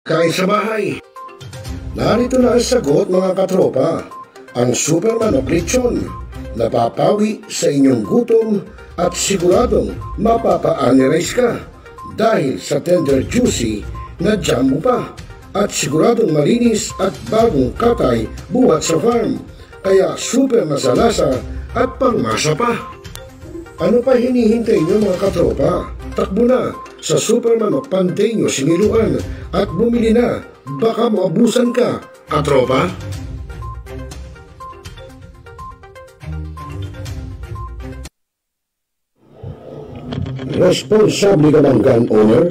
Kain sa bahay. Narito na ang sagot mga katropa. Ang Superman of Lechon. Napapawi sa inyong gutom at siguradong mapapa-analyze ka dahil sa tender juicy na jam mo pa at siguradong malinis at bagong katay buhat sa farm. Kaya super masalasa at pangmasa pa. Ano pa hinihintay nyo mga katropa? Takbo na sa Superman of Panteño Siniluan at bumili na, baka maabusan ka, katropa. Responsable ka bang gun owner?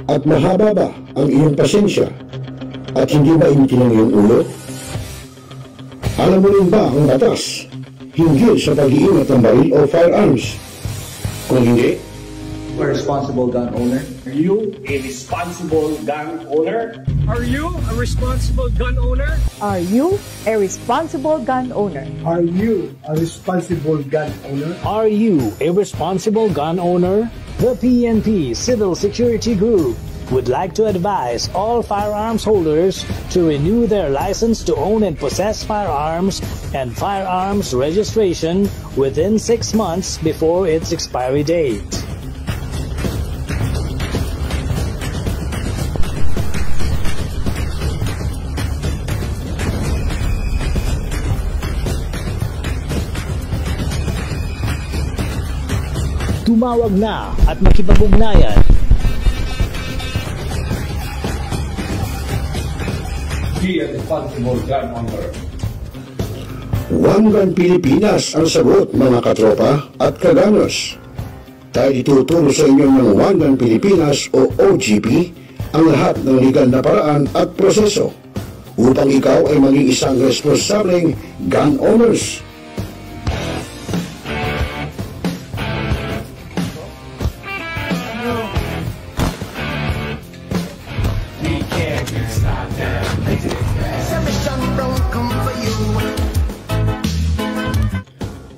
At mahaba ba ang iyong pasensya? At hindi ba initin ang iyong ulo? Alam mo rin ba ang batas hinggil sa pag-iingat ng baril o firearms? Kung hindi, a responsible gun owner. Are you a responsible gun owner? Are you a responsible gun owner? Are you a responsible gun owner? Are you a responsible gun owner? Are you a responsible gun owner? The PNP Civil Security Group would like to advise all firearms holders to renew their license to own and possess firearms and firearms registration within 6 months before its expiry date. Tumawag na at makipag-ugnayan. Be a responsible gun owner. One Gun Pilipinas ang sagot mga katropa at kaganos. Tayo ituturo sa inyo ng One Gun Pilipinas o OGP ang lahat ng legal na paraan at proseso upang ikaw ay maging isang responsableng gun owners.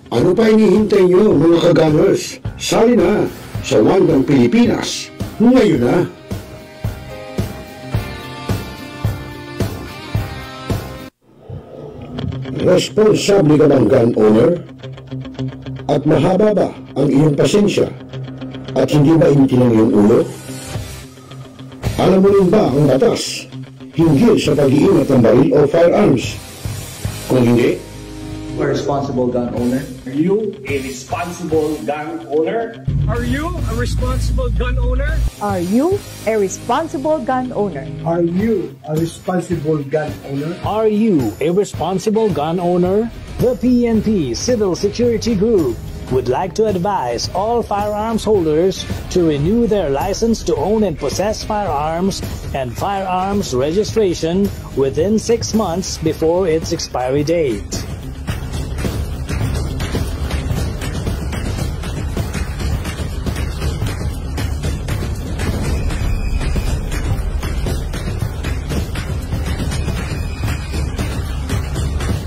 Ano pa hinihintay nyo mga kagamers? Sali na sa One Gun Pilipinas ngayon na! Responsable ka bang gun owner? At mahaba ba ang iyong pasensya? At hindi ba initin ang iyong ulo? Alam mo rin ba ang batas hinggil sa pag-iingat ng baril o firearms? Kung hindi, a responsible gun owner. Are you a responsible gun owner? Are you a responsible gun owner? Are you a responsible gun owner? Are you a responsible gun owner? Are you a responsible gun owner? The PNP Civil Security Group would like to advise all firearms holders to renew their license to own and possess firearms and firearms registration within 6 months before its expiry date.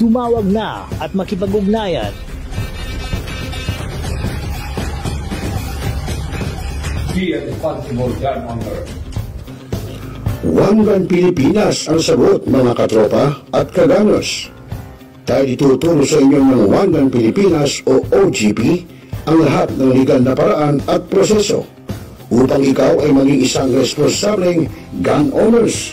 Tumawag na at makipag-ugnayan. Be a responsible gun owner. One Gun Pilipinas ang sagot mga katropa at kaganos. Tayo ituturo sa inyo ng One Gun Pilipinas o OGP ang lahat ng legal na paraan at proseso upang ikaw ay maging isang responsableng gun owners.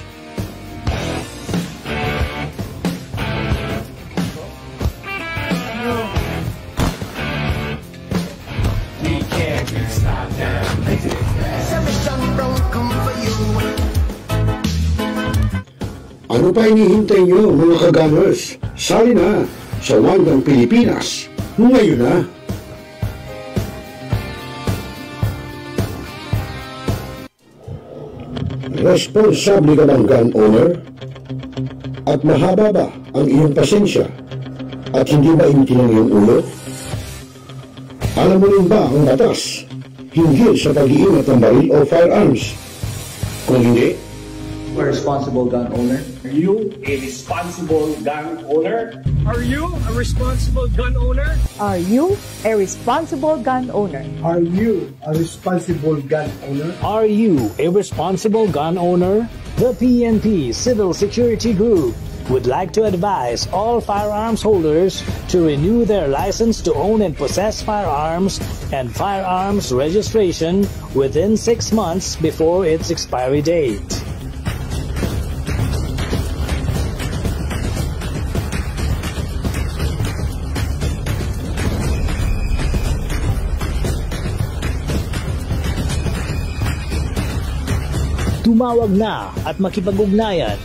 Ano pa hinihintay nyo mga kagamers? Sali na sa One Gun Pilipinas ngayon na! Responsable ka bang gun owner? At mahaba ba ang iyong pasensya? At hindi ba initin ang iyong ulo? Alam mo rin ba ang batas hinggil sa pag-iingat ng baril o firearms? Kung hindi, a responsible gun owner. Are you a responsible gun owner? Are you a responsible gun owner? Are you a responsible gun owner? Are you a responsible gun owner? Are you a responsible gun owner? The PNP Civil Security Group would like to advise all firearms holders to renew their license to own and possess firearms and firearms registration within 6 months before its expiry date. Tumawag na at makipag-ugnayan.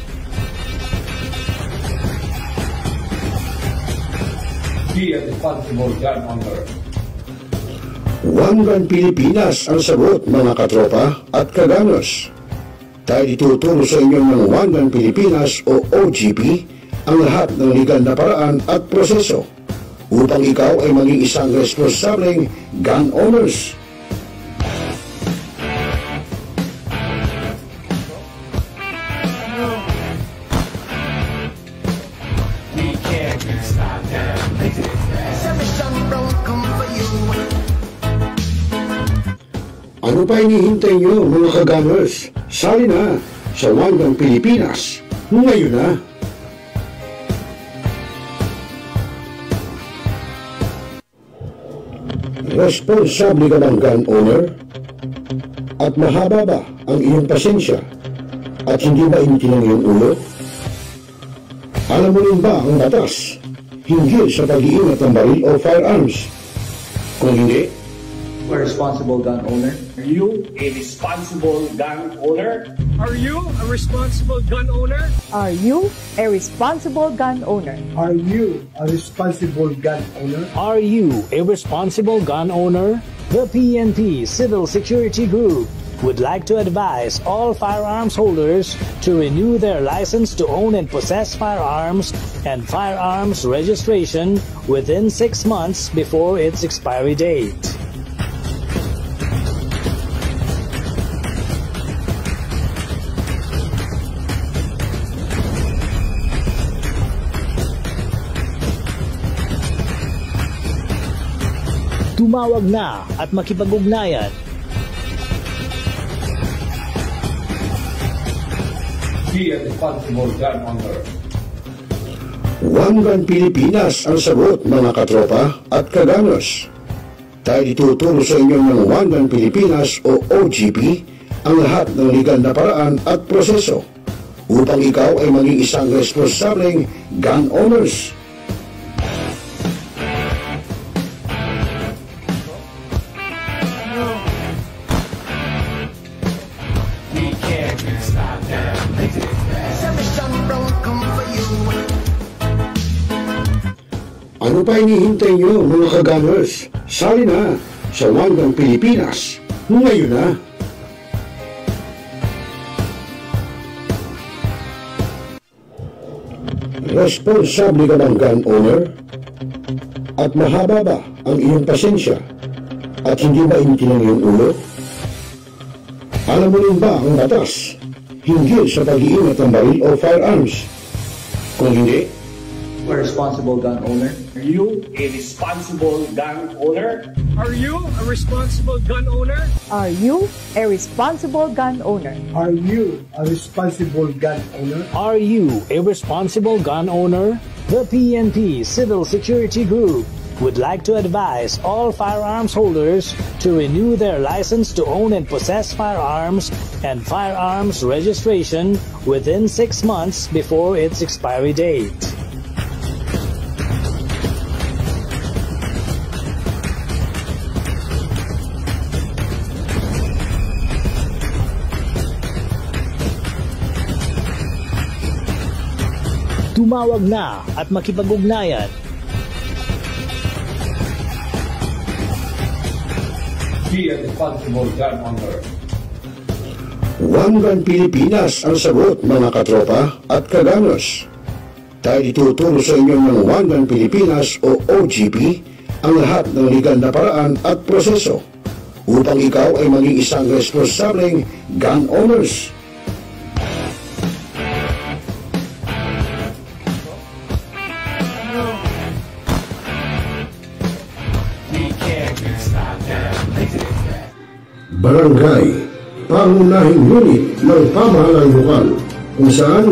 Be a responsible gun owner. One Gun Pilipinas ang sagot, mga katropa at kaganos. Tayo ituturo sa inyo ng One Gun Pilipinas o OGP ang lahat ng legal na paraan at proseso upang ikaw ay maging isang responsableng gun owners. Ano pa hinihintay nyo, mga kagamers? Sali na sa One Gun Pilipinas ngayon na! Responsable ka bang gun owner? At mahaba ba ang iyong pasensya? At hindi ba initin ang iyong ulo? Alam mo rin ba ang batas hinggil sa pag-iingat ng baril o firearms? Kung hindi, A responsible gun owner. Are you a responsible gun owner? Are you a responsible gun owner? Are you a responsible gun owner? Are you a responsible gun owner? Are you a responsible gun owner? The PNP Civil Security Group would like to advise all firearms holders to renew their license to own and possess firearms and firearms registration within 6 months before its expiry date. Tumawag na at makipag-ugnayan. Be a responsible gun owner. One Gun Pilipinas ang sagot, mga katropa at kaganos. Tayo ituturo sa inyo ng One Gun Pilipinas o OGP ang lahat ng legal na paraan at proseso upang ikaw ay maging isang responsableng gun owners. Ano pa hinihintay nyo, mga kagamers? Sali na sa One Gun Pilipinas ngayon na! Responsable ka bang gun owner? At mahaba ba ang iyong pasensya? At hindi ba initin ang iyong ulo? Alam mo rin ba ang batas hinggil sa pag-iingat ng baril o firearms? Kung hindi, A responsible gun owner. Are you a responsible gun owner? Are you a responsible gun owner? Are you a responsible gun owner? Are you a responsible gun owner? Are you a responsible gun owner? The PNP Civil Security Group would like to advise all firearms holders to renew their license to own and possess firearms and firearms registration within 6 months before its expiry date. Tumawag na at makipag-ugnayan. Be a responsible gun owner. One Gun Pilipinas ang sagot, mga katropa at kaganos. Tayo ituturo sa inyo ng One Gun Pilipinas o OGP ang lahat ng legal na paraan at proseso upang ikaw ay maging isang responsableng gun owners. Barangay pangunahing unit ng pamahalaan lokal kung saan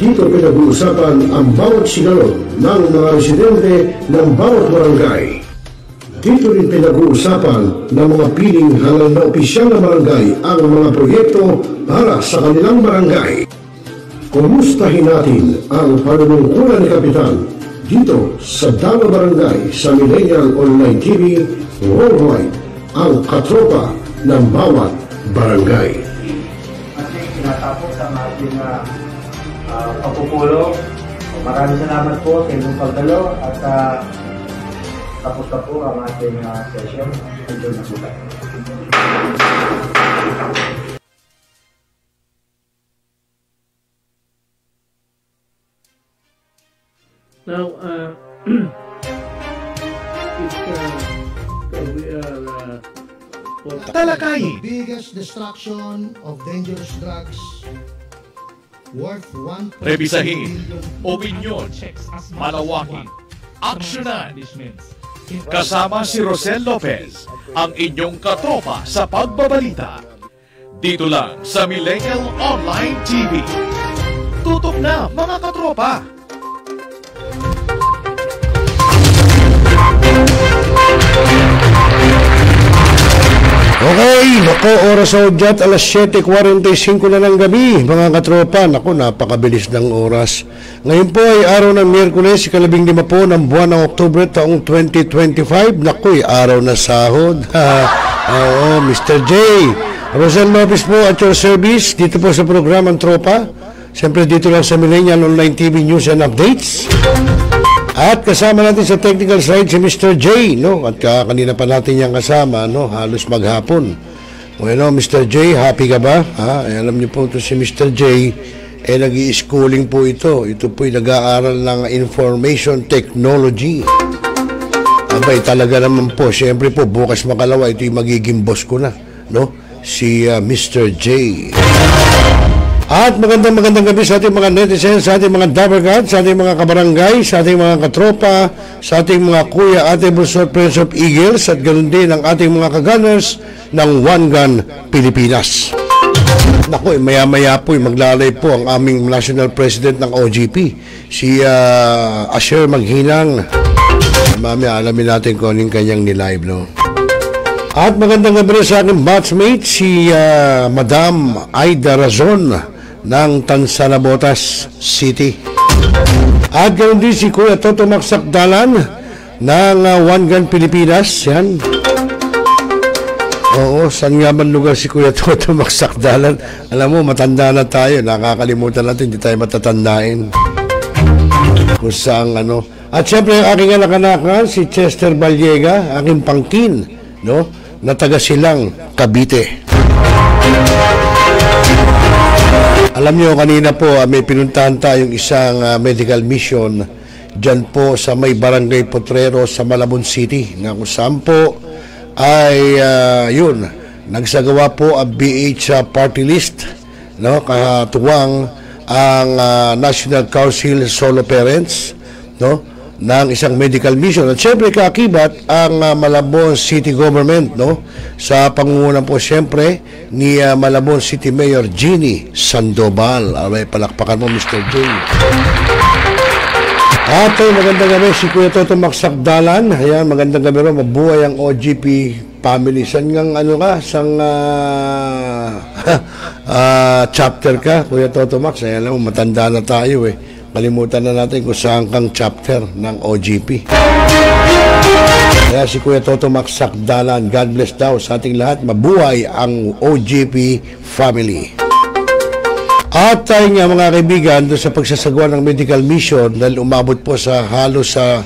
dito pinag-uusapan ang bawat sigalot ng mga residente ng bawat barangay. Dito rin pinag-uusapan ng mga piling halal na opisyal na barangay ang mga proyekto para sa kanilang barangay. Kumustahin natin ang panunungkulan ni Kapitan dito sa Dama Barangay sa Millennial Online TV Worldwide, ang katropa ng bawat barangay. Ating tinatapos ang ating pagpupulong. Maraming salamat po sa inyong pagdalo at tapos na po ang ating session. Enjoy na po tayo. Now, talakayin Biggest destruction of dangerous drugs worth 1. rebisahin, opinyon, malawakin, aksyonan. Kasama si Rosel Lopez, ang inyong katropa sa pagbabalita. Dito lang sa Millennial Online TV. Tutok na mga katropa! Okay, nako, oras sa udyat, alas 7:45 na ng gabi, mga katropa. Nako, napakabilis ng oras. Ngayon po ay araw ng Miyerkules, ika-15 po ng buwan ng Oktubre taong 2025. Nako, araw na sahod. Oo, Mr. J. Rosel Lopez po at your service, dito po sa programang Tropa. Siyempre dito lang sa Millennial Online TV News and Updates. At kasama natin sa technical side si Mr. J, no? At kanina pa natin yung kasama, no? Halos maghapon. Bueno, Mr. J, happy ka ba? Alam niyo po ito si Mr. J, nag-i-schooling po ito. Ito po'y nag-aaral ng information technology. Abay, talaga naman po. Siyempre po, bukas makalawa, ito yung magiging boss ko na, no? Si Mr. J. At magandang gabi sa ating mga netizens, sa ating mga dabarkat, sa ating mga kabarangay, sa ating mga katropa, sa ating mga kuya, ate, bunso, Prince of Eagles, at ganoon din ang ating mga kagunners ng One Gun Pilipinas. Naku, maya-maya po, maglalay po ang aming National President ng OGP, si Asher Maghinang. Mamaya alamin natin kung anong kanyang nilive, no? At magandang gabi sa aking batchmate, si Madam Aida Razon ng Tansanabotas City. At ganoon din si Kuya Toto Magsakdalan ng One Gun Pilipinas. Yan. Oo, saan nga man lugar si Kuya Toto Magsakdalan? Alam mo, matanda na tayo. Nakakalimutan natin, hindi tayo matatandain. Kung saan ano. At syempre, ang aking anak-anakan, si Chester Balliega, aking pangkin, no? Na taga Silang, Cavite. Alam nyo, kanina po may pinuntahan tayong isang medical mission dyan po sa may Barangay Potrero sa Malabon City, na kung saan po ay yun, nagsagawa po ang BH party list, no? Katuwang ang National Council Solo Parents, no? Ng isang medical mission. At syempre kaakibat ang Malabon City Government, no? Sa pangunguna po syempre ni Malabon City Mayor Jeannie Sandoval. Alay, palakpakan mo, Mr. J. At magandang gabi si Kuya Toto Magsakdalan. Ayan, magandang gabi rin. Mabuhay ang OGP family. San ngang ano ka? Sang chapter ka, Kuya Toto Max? Ayan lang, matanda na tayo eh. Kalimutan na natin kung saan kang chapter ng OGP. Kaya si Kuya Toto Magsakdalan, God bless daw sa ating lahat. Mabuhay ang OGP family. At tayo nga mga kaibigan, doon sa pagsasagawa ng medical mission, dahil umabot po sa halos sa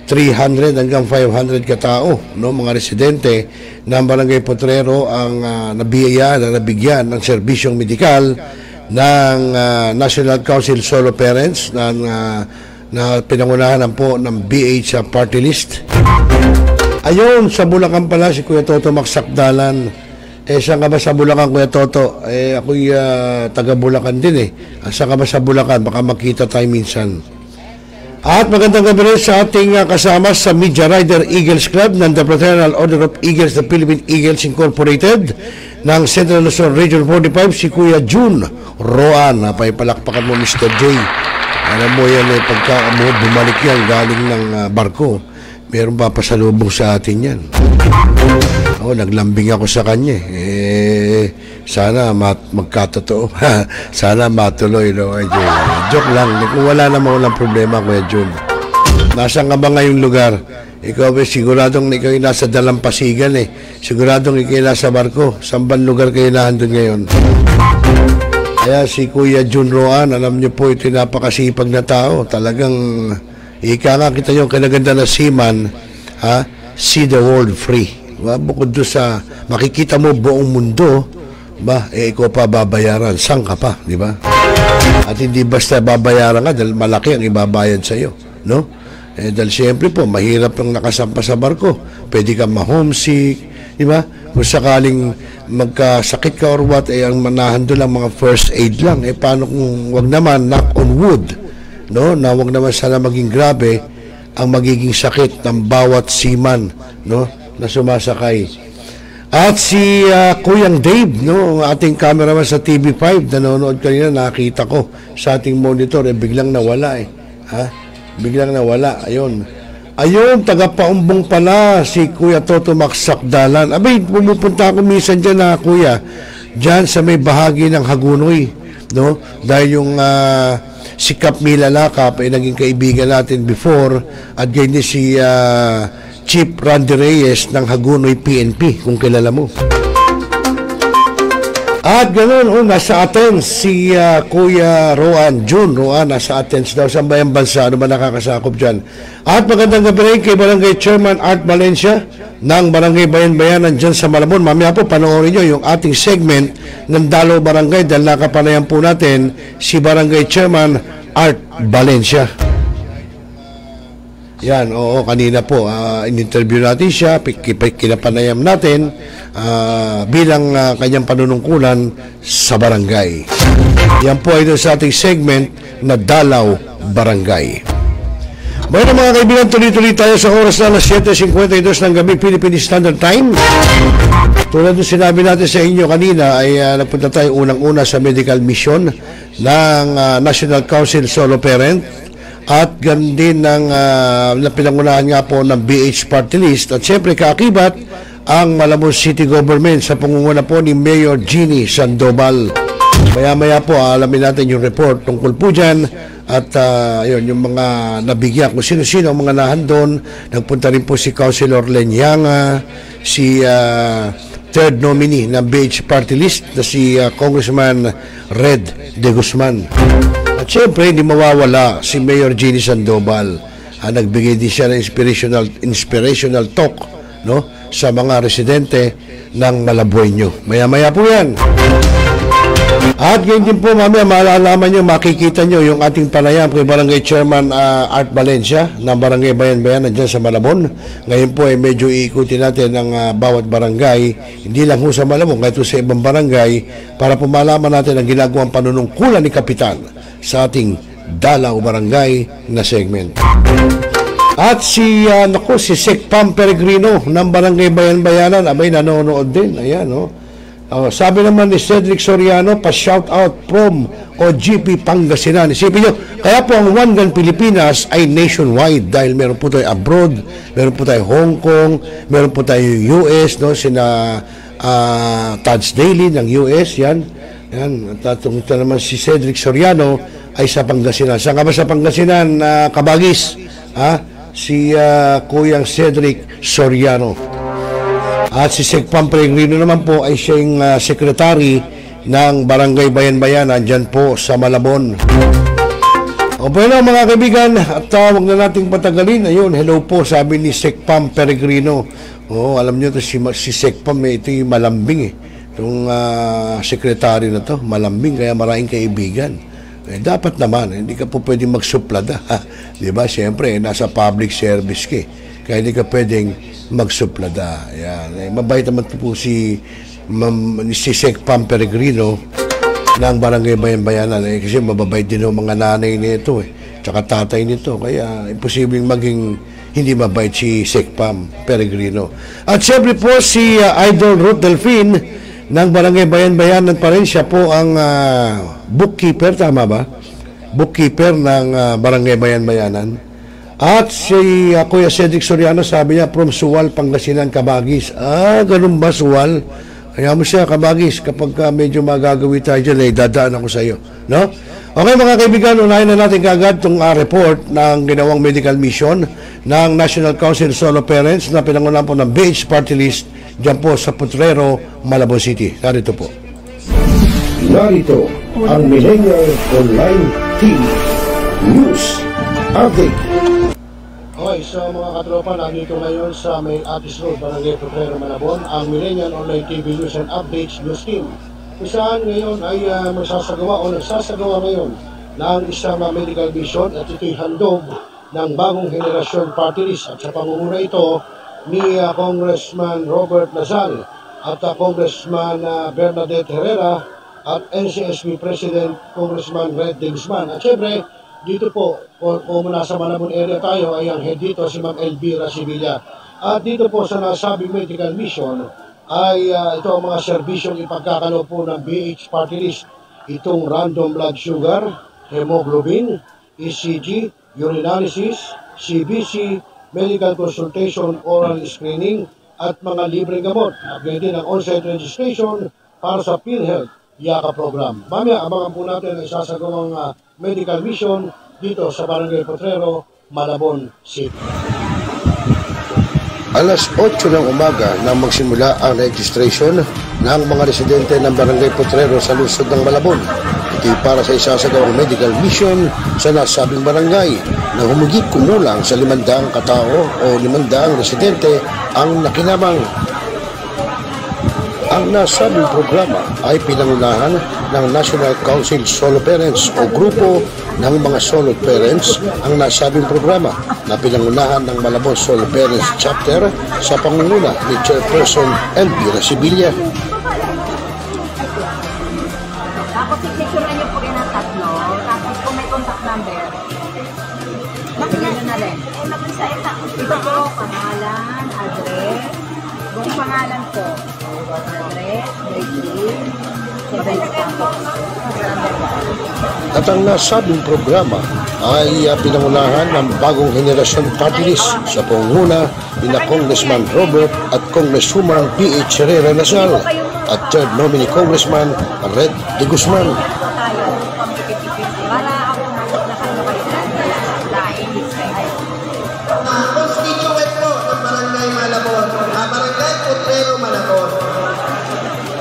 300 hanggang 500 katao, no, mga residente ng Barangay Potrero ang nabigyan ng serbisyong medikal ng National Council Solo Parents na pinangunahan po ng BH party list. Ayun, sa Bulacan pala si Kuya Toto Magsakdalan. Saan ka ba sa Bulacan, Kuya Toto? Ako'y taga Bulacan din Saan ka ba sa Bulacan? Baka makita tayo minsan. At magandang gabi rin sa ating kasama sa Media Rider Eagles Club ng the Fraternal Order of Eagles, the Philippine Eagles Incorporated, ng Central Luzon Region 45, si Kuya June Roan. Paipalakpakan mo, Mr. J. Alam mo yan, pagka bumalik yan galing ng barko, meron pa pasalubong sa atin yan. Naglambing ako sa kanya. Sana magkatotoo. Sana matuloy. No? Joke lang. Kung wala naman walang problema, Kuya June. Nasaan ka ba ngayong lugar? Ikaw siguradong ikaw ay nasa Dalampasigan Siguradong ikaw ay nasa barko. Saan bang lugar kayo nahandun ngayon? Kaya si Kuya June Roan, alam niyo po, ito napakasipag na tao. Talagang ika nga kita yung kinaganda na seaman, see the world free. Bukod doon sa makikita mo buong mundo, ikaw pa babayaran. Saan ka pa, di ba? At hindi basta babayaran ka dahil malaki ang ibabayad sa iyo, no? Dahil siyempre po, mahirap ang nakasampa sa barko. Pwede ka ma-homesick, di ba? Kung sakaling magkasakit ka or what, ang manahan doon lang mga first aid lang. Paano kung wag naman, knock on wood, no? Na wag naman sana maging grabe ang magiging sakit ng bawat seaman, no? Na sumasakay. At si Kuyang Dave, no, ating cameraman sa TV5, nanonood kanina, nakita ko sa ating monitor, biglang nawala biglang nawala. Ayun, taga-Paumbong pala si Kuya Toto Maksakdalan. Abay, pumupunta ako minsan dyan na Kuya, dyan sa may bahagi ng Hagunoy, no? Dahil yung si Kap Milalakap ay naging kaibigan natin before, at ganyan si Chief Randy Reyes ng Hagunoy PNP, kung kilala mo. At ganoon, nasa Athens si Kuya June Roan, nasa Athens daw. Saan ba yung bansa? Ano ba nakakasakop dyan? At magandang gabi rin kay Barangay Chairman Art Valencia ng Barangay Bayan-Bayanan dyan sa Malabon. Mamaya po, panoorin nyo yung ating segment ng Dalaw Barangay dahil nakapanayan po natin si Barangay Chairman Art Valencia. Yan, kanina po, in-interview natin siya, kinapanayam natin bilang kanyang panunungkulan sa barangay. Yan po ay sa ating segment na Dalaw Barangay. Mayroon mga kaibigan, tuloy-tuloy tayo sa oras na alas 7:52 ng gabi, Philippine Standard Time. Tulad ng sinabi natin sa inyo kanina, ay napunta tayo unang-una sa medical mission ng National Council Solo Parent. At gandin ng pinangunahan nga po ng BH Party List. At siyempre kaakibat ang Malabon City Government sa pangunguna po ni Mayor Jeannie Sandoval. Maya-maya po alamin natin yung report tungkol po dyan. At yun, yung mga nabigyan kung sino-sino ang mga nahandon. Nagpunta rin po si Councilor Lenyanga, si third nominee ng BH Party List na si Congressman Red De Guzman. At siyempre, hindi mawawala si Mayor Jeannie Sandoval. Nagbigay din siya ng inspirational talk, no, sa mga residente ng Malabueño. Maya-maya po yan. At yun din po, mamaya, malalaman nyo, makikita nyo yung ating panayam kay Barangay Chairman Art Valencia ng Barangay Bayan-Bayanan dyan sa Malabon. Ngayon po ay medyo iikutin natin ang bawat barangay, hindi lang po sa Malabon, kahit sa ibang barangay, para po malaman natin ang ginagawang panunungkulan ni Kapitan sa ating Dalaw Barangay na segment. At si Sec Pam Peregrino ng Barangay Bayan-Bayanan, abay nanonood din. Ayan, no? Sabi naman ni Cedric Soriano, pa-shout out from OGP Pangasinan. Isipin nyo, kaya po ang One Gun Pilipinas ay nationwide dahil meron po tayo abroad, meron po tayo Hong Kong, meron po tayo US, no? Sina Tads Daly ng US, yan. At ito naman si Cedric Soriano ay sa Pangasinan. Saan ka ba sa Pangasinan, Kabagis? Si Kuyang Cedric Soriano. At si Sec Pam Peregrino naman po ay siyang sekretary ng Barangay Bayan-Bayanan dyan po sa Malabon. O bueno mga kaibigan, at huwag na nating patagalin. Ayun, hello po, sabi ni Sec Pam Peregrino. Alam nyo, si Sec Pam, ito yung malambing itong sekretary na to, malambing, kaya maraming kaibigan. Dapat naman, hindi ka po pwedeng magsuplada. Diba? Siyempre, nasa public service ka. Kaya hindi ka pwedeng magsuplada. Yan. Mabait naman po si Sec Pam Peregrino ng Barangay Bayan-Bayanan. Kasi mababait din ang mga nanay nito. Tsaka tatay nito. Kaya imposibleng maging hindi mabait si Sec Pam Peregrino. At siyempre po si Idol Ruth Delphine ng Barangay Bayan-Bayanan pa rin. Siya po ang bookkeeper, tama ba? Bookkeeper ng Barangay Bayan-Bayanan. At si Kuya Cedric Soriano, sabi niya, from Suwal, Pangasinan, Kabagis. Ganun ba, Suwal? Kaya mo siya, Kabagis, kapag medyo magagawi tayo dyan, dadaan ako sa iyo. No? Okay mga kaibigan, unahin na natin kagad itong report ng ginawang medical mission ng National Council of Solo Parents na pinangunahan po ng BH Party List dyan po sa Potrero, Malabon City. Narito po. Narito ang Millennial Online TV News Update. Okay, so mga katropa, nandito ngayon sa Main Atis Road, Barangay Potrero, Malabon, ang Millennial Online TV News and Updates News Team. Kung saan ngayon ay magsasagawa o nagsasagawa ngayon ng isang medical mission at ito'y handog ng bagong henerasyon party list at sa pangunguna ito ni Congressman Robert Nazal at Congressman Bernadette Herrera at NCSB President Congressman Red de Guzman. At syempre, dito po, kung nasa Malabon area tayo, ay ang head dito si Ma'am Elvira Sevilla. At dito po sa nasabing medical mission, ay ito ang mga serbisyong ipagkakalo po ng BH Party List. Itong random blood sugar, hemoglobin, ECG, urinalysis, CBC, medical consultation, oral screening, at mga libreng gamot. At ganyan din ang on-site registration para sa PhilHealth Yaka program. Mamaya, abangan po natin ang isasagawang medical mission dito sa Barangay Potrero, Malabon City. Alas 8 ng umaga nang magsimula ang registration ng mga residente ng Barangay Potrero sa lungsod ng Malabon. Ito para sa isasagawang medical mission sa nasabing barangay na humigit kumulang sa 500 katao o 500 residente ang nakinabang. Ang nasabing programa ay pinangunahan ng National Council Solo Parents o grupo ng mga solo parents ang nasabing programa na pinangunahan ng Malabon Solo Parents Chapter sa pangunguna ni Chairperson Elvira Sevilla. Tapos i-secure nyo po rin ang tatlo, tapos kung may contact number, makikita nyo na rin. Ito po, pangalan, address, buong pangalan po, address, birthday, 7 At ang nasabing programa ay pinangunahan ng bagong henerasyon party list sa pangunguna ni Congressman Robert at Congresswoman P.H. Herrera Nazal at third nominee Congressman Red de Guzman. Constituent po ng Barangay Malabon, Barangay Potrero, Malabon.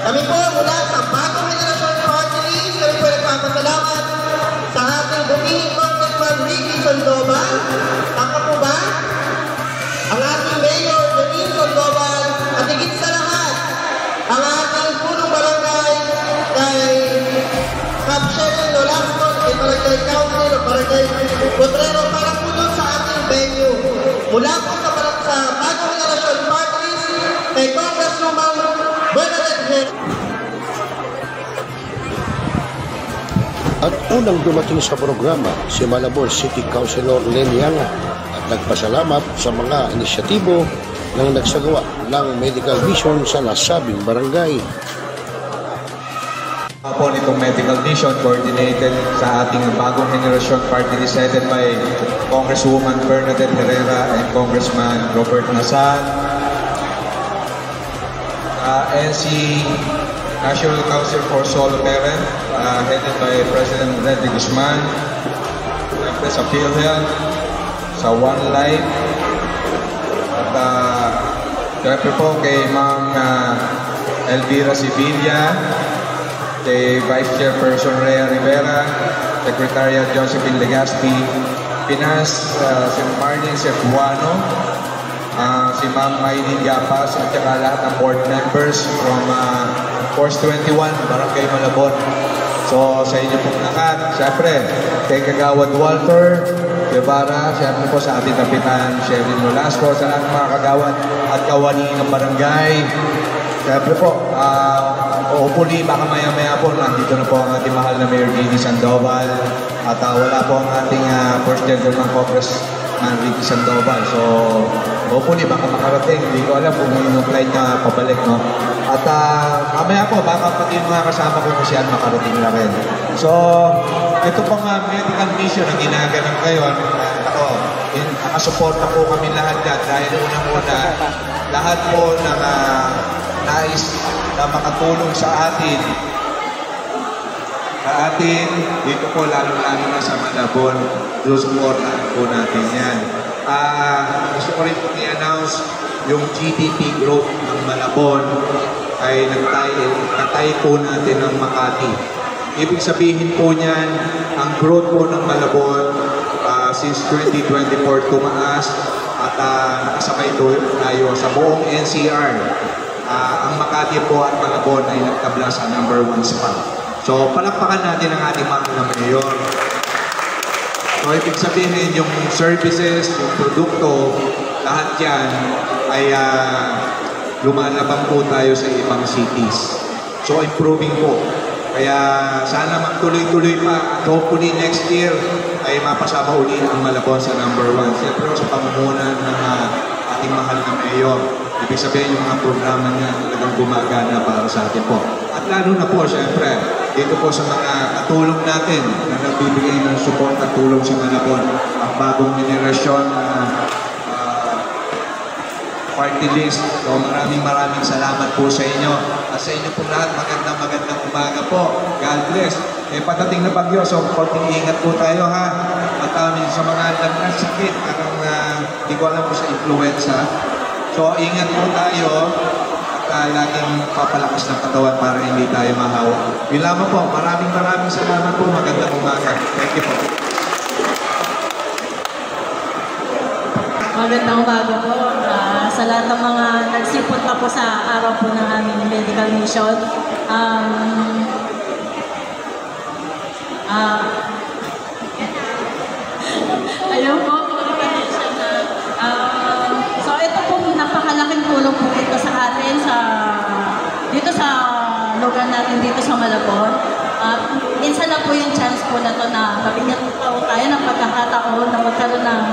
Kami po mula sa bagong henerasyon party list, kami po nagpapasalamat sa ating bumingin Congressman Ricky Sandoval. Tama po ba? Ang ating Mayor Janine Sandoval at higit sa lahat, ang ating punong barangay kay Capsharing Nolasco, kay Barangay Council o Barangay Potrero para po doon sa ating venue. Mula po sa bagong henerasyon party list kay Congresswoman Bernadette Herrera. At unang dumating sa programa si Malabon City Councilor Lenny Yanga at nagpasalamat sa mga inisyatibo ng nagsagawa ng medical mission sa nasabing barangay. Po nitong medical mission coordinated sa ating bagong henerasyon party decided by Congresswoman Bernadette Herrera and Congressman Robert Nazal. NC National Council for Solo Parent headed by President Red de Guzman. Siyempre sa PhilHealth, sa One Life, at siyempre po kay Ma'am Elvira Sevilla, kay Vice Chairperson Rhea Rivera, Secretariat Josephine Legaspi, Pinas, si Marlene Cefuano, si Ma'am Maylin Gapas, at saka lahat ng board members from Force 21, Barangay Malabon. So sa inyo pong lahat, siyempre, kay Kagawad Walter Guevara, siyempre po sa ating Kapitan Sherilyn Nolasco, sa lahat ng mga kagawad at kawani ng barangay. Siyempre po, hopefully, baka maya-maya po, nandito na po ang ating mahal na Mayor Ricky Sandoval at wala po ang ating First Gentleman Congressman Ricky Sandoval. So, hopefully baka makarating. Hindi ko alam kung yung flight na pabalik, no? At mamaya po, baka pati yung mga kasama ko na siya makarating na rin. So, ito pong medical mission na ginagalang ngayon, nakasuporta po kami lahat dyan dahil unang-una, lahat po ng nais na makatulong sa atin, dito po lalo-lalo na sa Malabon, susuportahan po natin yan. Gusto ko rin po i-announce yung GDP growth ng Malabon ay nagtay po natin ng Makati. Ibig sabihin po niyan, ang growth po ng Malabon since 2024 tumaas at nakasabay tayo sa buong NCR. Ang Makati po at Malabon ay nagtabla sa #1 spot. So, palakpakan natin ang ating mahal na mayor. So, ibig sabihin, yung services, yung produkto, lahat yan ay lumalabang po tayo sa ibang cities. So, improving po. Kaya sana magtuloy-tuloy pa at hopefully next year ay mapasama uli ang Malabon sa #1. Siyempre sa pamumunan ng ating mahal na mayor. Ibig sabihin yung mga programa niya talagang gumagana para sa atin po. At lalo na po, siyempre, dito po sa mga katulong natin na nagbibigay ng support at tulong sa Malabon, ang bagong generasyon party list. So maraming salamat po sa inyo. At sa inyo po lahat, magandang umaga po. God bless. Patating na bagyo, so konting ingat po tayo ha. At sa mga sakit, parang hindi ko alam po sa influenza. So ingat po tayo at laging papalakas ng katawan para hindi tayo mahawa. Yun lamang po. Maraming salamat po. Magandang umaga. Thank you po. Magandang umaga po. Sa lahat ng mga nagsipot pa po sa araw po ng aming medical mission. Ayun po, so ito po, napakalaking tulong po ito sa atin dito sa lugar natin dito sa Malabon. Minsan lang po yung chance po na ito na mabigyan po tayo ng pagkakataon na magkaroon ng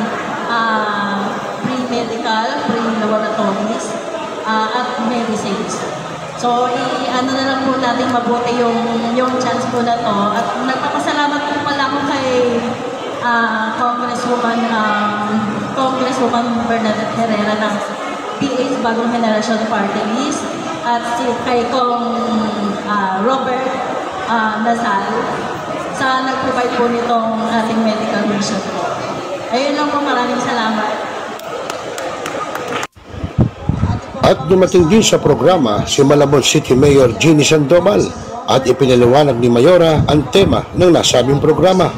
pre-medical, pre-laboratories, at medicines. So, ano na lang po natin mabuti yung chance po na to. At nagpapasalamat po pala ako kay Congresswoman Bernadette Herrera ng PH Bagong Henerasyon Party List at kay Kong Robert Nazal sa nag-provide po nitong ating medical mission po. Ayun lang po, maraming salamat. At dumating din sa programa si Malabon City Mayor Jeannie Sandoval at ipinaliwanag ni Mayora ang tema ng nasabing programa.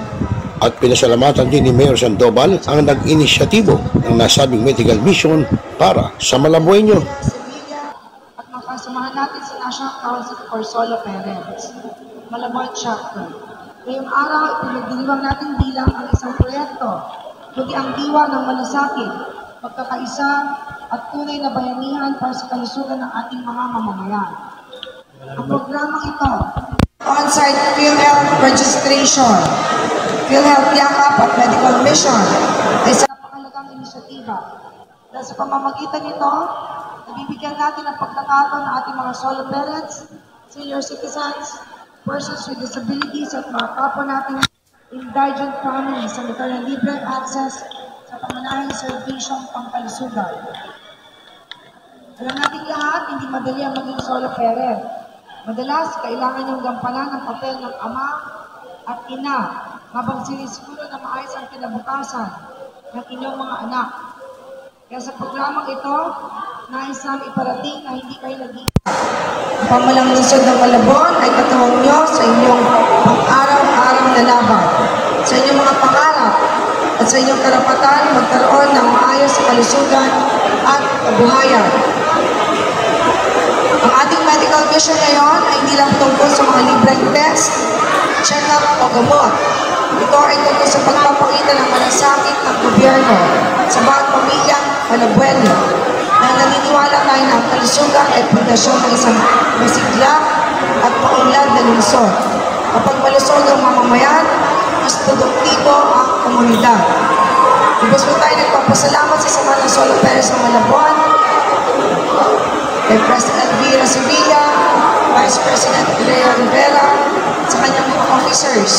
At pinasalamatan din ni Mayor Sandoval ang nag-inisyatibo ng nasabing medical mission para sa Malabueño. At makasamahan natin sa National Council for Solo Parents, Malabon Chapter. Ngayong araw, ipinagdiriwang natin bilang ang isang proyekto, kundi ang diwa ng malasakit, pagkakaisa at tunay na bayanihan para sa kalusugan ng ating mga mamamayan. Ang programang ito, on-site PhilHealth registration, PhilHealth yakap at medical mission ay isang napakalagang inisyatiba. Dahil sa pamamagitan nito, nabibigyan natin ang pagkakataon ng ating mga solo parents, senior citizens, persons with disabilities at mga kapwa nating indigent families sa magkaroon ng libreng access sa pamanahing serbisyong pangkalusugan. Alam natin lahat, hindi madali ang maging solo parent. Madalas, kailangan niyong gampanan ang papel ng ama at ina habang sinisiguro na maayos ang kinabukasan ng inyong mga anak. Kaya sa programang ito, nais namin iparating na hindi kayo nag-iisa. Ang pamalang lungsod ng Malabon ay katuwang niyo sa inyong pang-araw-araw na laban, sa inyong mga pangarap, at sa inyong karapatan magkaroon ng maayos sa kalusugan at kabuhayan. Ang ating medical mission ngayon ay hindi lang tungkol sa mga libreng test, check-up o gamot. Ito ay tungkol sa pagpapakita ng malasakit ng gobyerno sa bawat pamilyang Malabueño na naniniwala tayo na ang kalusugan ay pundasyon ng isang masigla at maunlad na lungsod. Kapag malusog ang mamamayan, mas produktibo ang komunidad. Lubos po tayo nagpapasalamat sa sama ng Solo Perez ng Malabon, kay President Elvira Sevilla, Vice President Leo Rivera, sa kanyang mga officers,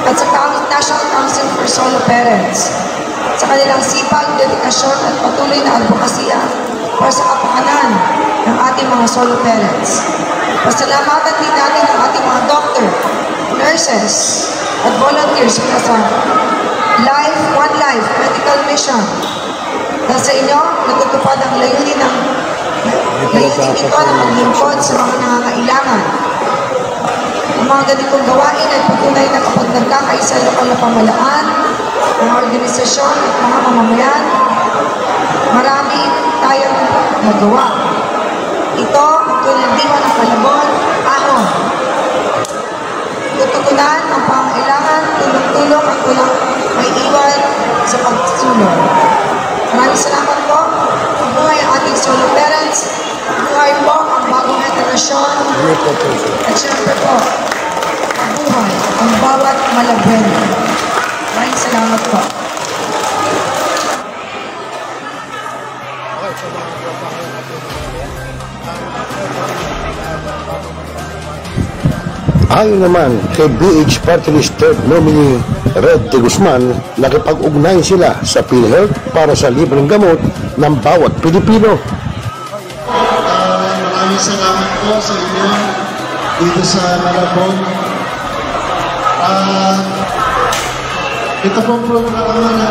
at sa National Council for Solo Parents, sa kanilang sipag, dedikasyon at patuloy na advokasya para sa kapakanan ng ating mga solo parents. Pasalamatan din natin ang ating mga doctor, nurses, at volunteers mula sa One Life Medical Mission. Dahil sa inyo, natutupad ang layunin ito na maglingkod sa mga nangangailangan. Ang mga ganitong gawain ay patunay na kapag nagkakaisa ang lokal na pamalaan, mga organisasyon at mga mamamayan, marami tayong magawa. Ito ang tunay diwa ng Malabon, ahon. Tutugunan ang pangailangan, tulong-tulong at walang may iwan sa pagsulong. Maraming salamat po. Mabuhay ang ating solo parents. Mabuhay po ang bagong henerasyon. At syempre po, mabuhay ang bawat Malabueno. Maraming salamat po. Ayon naman kay BH Party List 3rd nominee Red de Guzman, nakipag-ugnayan sila sa PhilHealth para sa libreng gamot ng bawat Pilipino. Maraming salamat po sa inyo dito sa Malabon. Ito pong programa na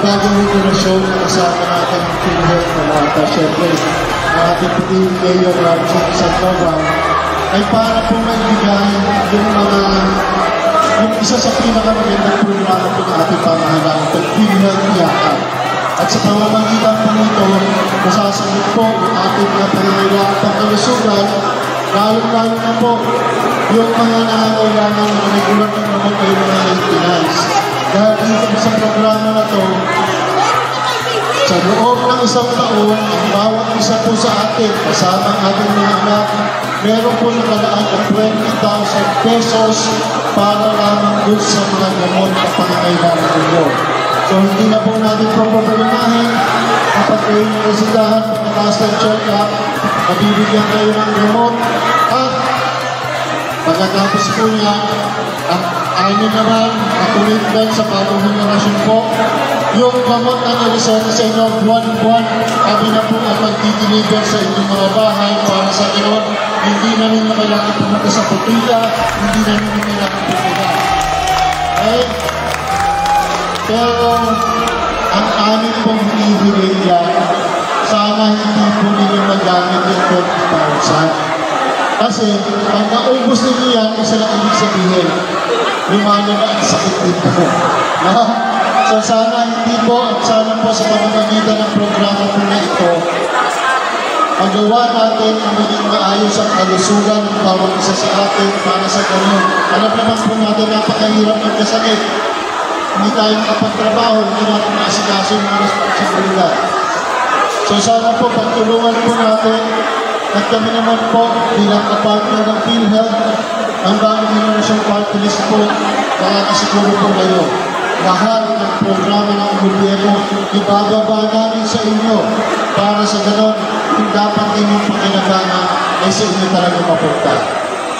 bagong regulasyon kasama natin ng PhilHealth na mga pasyente na ating puting Mayor Ramsey Sandoval ay para po maibigay yung isa sa pinakamagandang programa po ng ating pamahalaan, ang PhilHealth Yakap. At sa pamamagitan po nito, masasagot po yung ating mga pangangailangan pangkalusugan, lalo-lalo na po yung mga nangangailangan ng regular ng mga kayo mga maintenance. Dahil dito sa programa na to, sa loob ng isang taon, ang bawat isa po sa atin, kasama ang ating mga anak, meron po nakalaan ng 20,000 pesos para lamang doon sa mga gamot na pangangailangan ninyo. So hindi na po natin problemahin kapag kayo ng residahan, pagkataas ng check-up, mabibigyan kayo ng gamot at pagkatapos po niya, ang amin naman, commitment sa bagong henerasyon po, yung gamot na narisota sa inyo, buwan-buwan, kami na po ang mag-deliver sa inyong mga bahay para sa ganoon, hindi namin na kailangan pumunta sa putila, hindi namin na kailangan pumunta. Okay? Pero, ang amin pong hinihilay yan, sana hindi po ninyo magamit yung 20,000. Kasi, pag naubos ninyo yan, isa lang ibig sabihin, lumano na ang sakit dito. No? So sana hindi po, at sana po sa pamamagitan ng programa po na ito, magawa natin ang maging maayos ang kalusugan ng bawat isa sa atin para sa ganun. Alam naman po natin, napakahirap magkasakit. Hindi tayo makapagtrabaho, hindi natin maasikaso yung mga responsibilidad. So sana po, pagtulungan po natin, at kami naman po, bilang kapartner ng PhilHealth, ang bagong henerasyon party list po, makakasiguro po kayo. Lahat ng programa ng gobyerno, ibababa namin sa inyo para sa ganon, kung dapat inyong pakinabangan ay sa inyo talaga mapunta.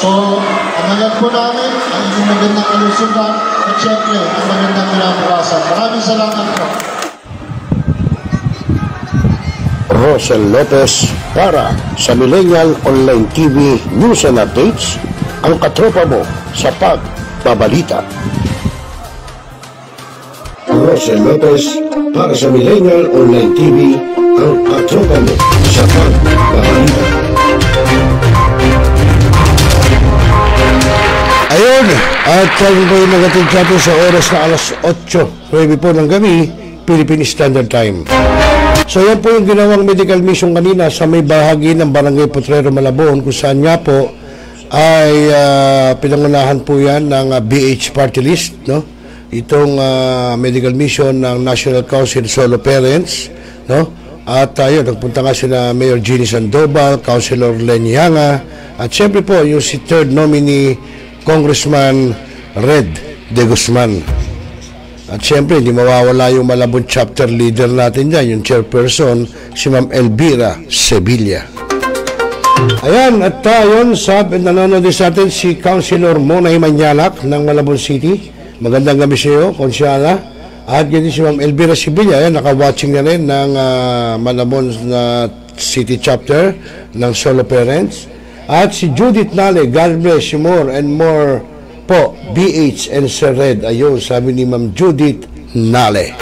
So, ang hanggang po namin, ang inyong magandang kalusugan at syempre, ang magandang kinabukasan. Maraming salamat po. Rosel Lopez para sa Millennial Online TV News and Updates, ang katropa mo sa pagbabalita. Rosel Lopez para sa Millennial Online TV, ang katropa mo sa pagbabalita. Ayun, at tayo po yung nagatid natin sa oras na alas 8:09 po ng gabi, Philippine Standard Time. So yan po yung ginawang medical mission kanina sa may bahagi ng Barangay Potrero, Malabon, kung saan nga po ay pinangunahan po yan ng BH Party List, no? Itong medical mission ng National Council Solo Parents, no? At yun, nagpunta nga sila Mayor Jeannie Sandoval, Councilor Len Yanga, at syempre po yung si 3rd nominee Congressman Red de Guzman. At siyempre, hindi mawawala yung Malabon chapter leader natin dyan, yung chairperson, si Ma'am Elvira Sevilla. Ayan, at yun, nanonood din sa atin si Councilor Monay Manyalak ng Malabon City. Magandang gabi sa iyo, Konsyala. At yun si Ma'am Elvira Sevilla, ayan, naka-watching na rin ng Malabon City chapter ng Solo Parents. At si Judith Nale, God bless you more and more po, BH and Sir Red. Ayun, sabi ni Ma'am Judith Nale.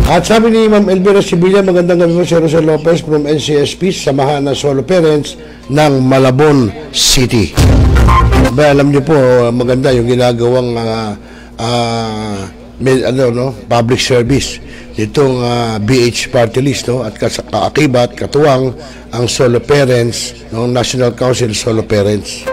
At sabi ni Ma'am Elvira Sevilla, magandang gabi po si Rosel Lopez from NCSP, samahan ng Solo Parents ng Malabon City. Ba, alam niyo po, maganda yung ginagawang public service itong BH party list, no? At kaakibat, katuwang ang Solo Parents ng National Council Solo Parents.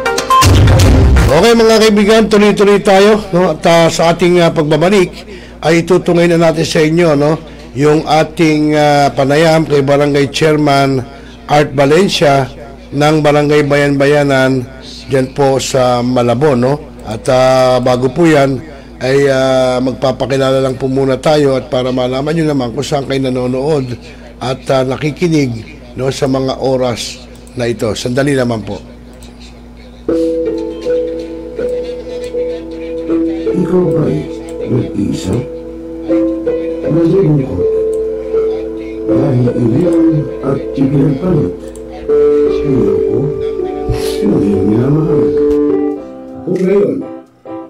Okay mga kaibigan, tuloy-tuloy tayo, no? At sa ating pagbabalik ay tutungay na natin sa inyo, no? Yung ating panayam kay Barangay Chairman Art Valencia ng Barangay Bayan-Bayanan dyan po sa Malabon, no? At bago po yan ay magpapakilala lang po muna tayo at para malaman nyo naman kung saan kayo nanonood at nakikinig, no, sa mga oras na ito. Sandali naman po. Ikaw ba'y nag-iisa? Nalilungkot dahil ilan at ipinagpalit sa iyo ko yung iyong minamahal. Kung ngayon,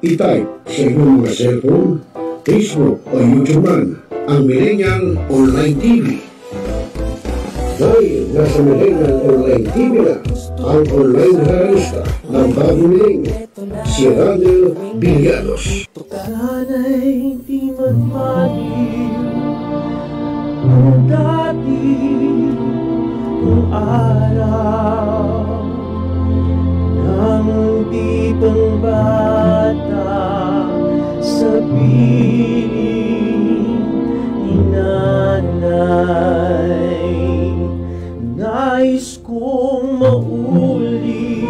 i-type sa inyong mga cellphone, Facebook o YouTube man ang Millennial Online TV. Dahil nasa Millennial Online TV na ang online realista ng bagong milenyo, si Randel Villanos. Sana'y di magmaliw kung dati kung araw nang di pang bata sa piling ni nanay. Nais kong mauli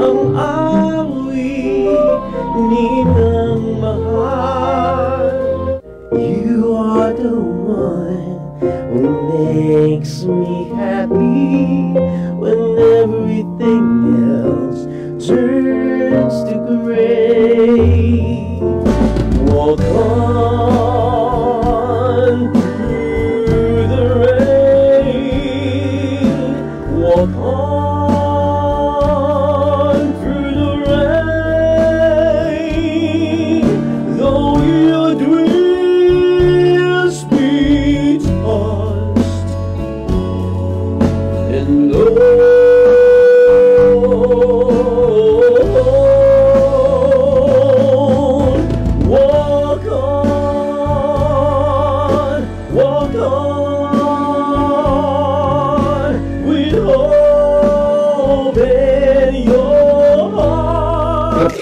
ang awit ninang mahal. You are the one who makes me happy when everything else turns to gray. Walk on through the rain. Walk on through the rain. Though your dreams be tossed and low.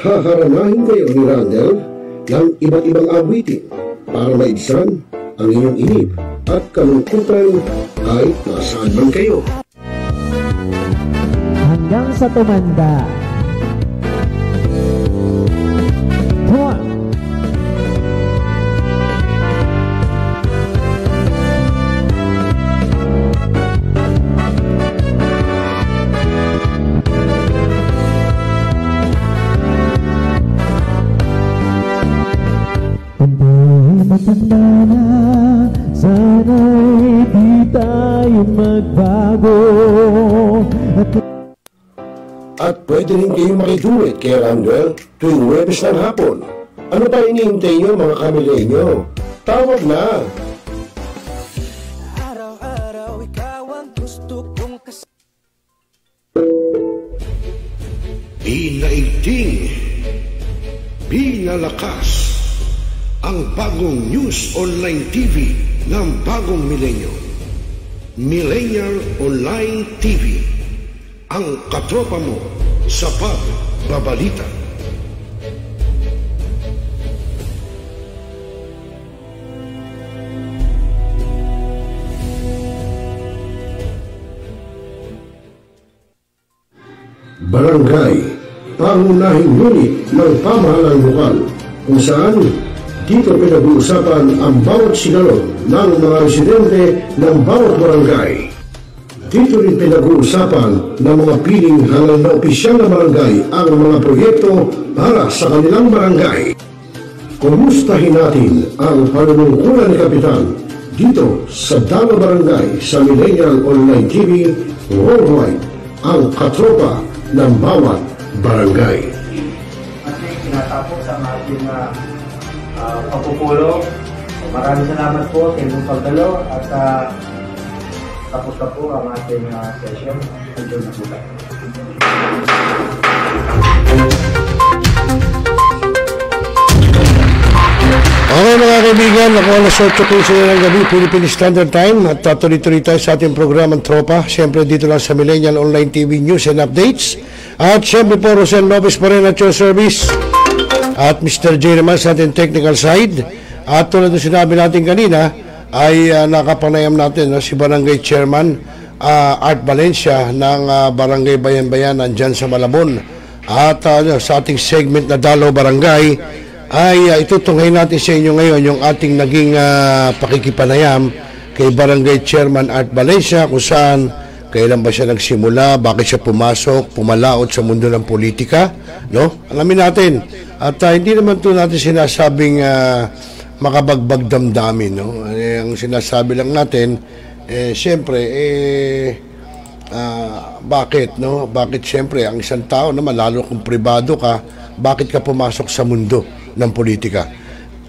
Haharanahin kayo ni Randel ng iba't ibang awitin para maibsan ang inyong inip at kalungkutan kahit nasaan man kayo. Hanggang sa tumanda. Matanda na, sana'y di tayo magbago. At pwede rin kayo makidulit kay Randel tuwing Huwebes ng hapon. Ano pa hinihintay nyo mga kamilenyo? Tawag na! Araw-araw ikaw ang gusto kong Pinaigting, pinalakas ang bagong news online TV ng bagong milenyo. Millennial Online TV, ang katropa mo sa pagbabalita. Barangay, pangunahing unit ng pamahalang lokal kung saan Dito pinag-uusapan ang bawat sinalot ng mga residente ng bawat barangay. Dito rin pinag-uusapan ng mga piling halal na opisyal na barangay ang mga proyekto para sa kanilang barangay. Kumustahin natin ang panunungkulan ni Kapitan dito sa Dalo Barangay sa Millennial Online TV Worldwide, ang katropa ng bawat barangay. At tinatapos ang ating pagpupulong. Maraming salamat po sa inyong pagdalo at tapos na po ang ating session. Enjoy na po tayo. Okay mga kaibigan, ako alas 8:15 ng gabi, Philippine Standard Time, at tuloy-tuloy tayo sa ating programang Tropa. Siyempre dito lang sa Millennial Online TV News and Updates. At siyempre po, Rosel Lopez pa rin at your service. At Mr. J naman sa ating technical side. At tulad na sinabi natin kanina, ay nakapanayam natin si Barangay Chairman Art Valencia ng Barangay Bayan-Bayanan dyan sa Malabon. At sa ating segment na Dalo Barangay, ay itutunghay natin sa inyo ngayon yung ating naging pakikipanayam kay Barangay Chairman Art Valencia, kung saan, kailan ba siya nagsimula, bakit siya pumasok, pumalaot sa mundo ng politika, no? Alamin natin. At hindi naman ito natin sinasabing makabagbag damdamin, no? Ang sinasabi lang natin, siyempre, bakit, no? Bakit siyempre, ang isang tao naman, lalo kung pribado ka, bakit ka pumasok sa mundo ng politika?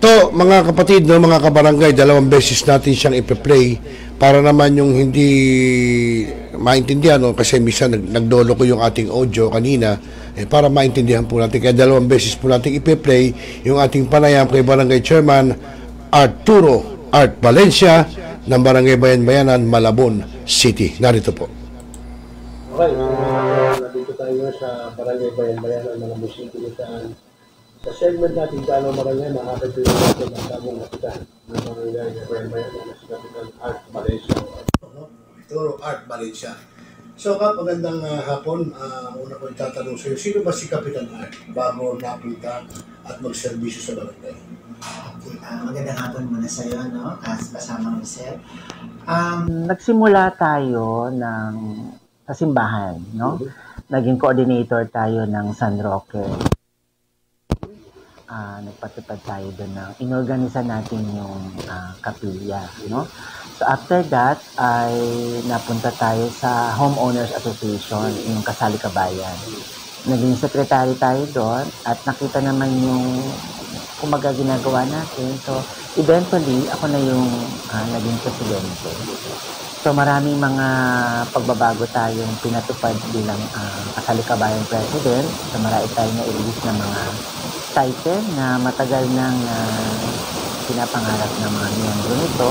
To, mga kapatid, no, mga kabarangay, 2 beses natin siyang ipe-play para naman yung hindi maintindihan, no, kasi minsan nagdolo ko yung ating audio kanina, para maintindihan po natin. Kaya 2 beses po natin ipe-play yung ating panayam kay Barangay Chairman Arturo Art Valencia ng Barangay Bayan-Bayanan, Malabon City. Narito po. Okay, nandito tayo sa Barangay Bayan-Bayanan, Malabon City, sa segment natin Dalo Barangay, makakatuloy natin ang tamong kapitan ng Barangay Bayan-Bayanan na si Kapitan Art Valencia. Arturo Art Valencia. So, magandang hapon. Una ko itatanong sa iyo, sino ba si Kapitan Art bago napunta at magserbisyo sa barangay? Okay, magandang hapon muna sa iyo, no? Kasama mo, sir. Nagsimula tayo sa simbahan, no? Naging coordinator tayo ng San Roque. Nagpatupad tayo doon ng inorganisa natin yung kapilya, no? So after that ay napunta tayo sa Homeowners Association, yung Kasali Kabayan. Naging secretary tayo doon at nakita naman yung kumaga ginagawa natin. So eventually ako na yung naging presidente. So maraming mga pagbabago tayong pinatupad bilang Kasali Kabayan President. So marami tayo na i-release ng mga title na matagal nang pinapangarap ng mga miyembro nito.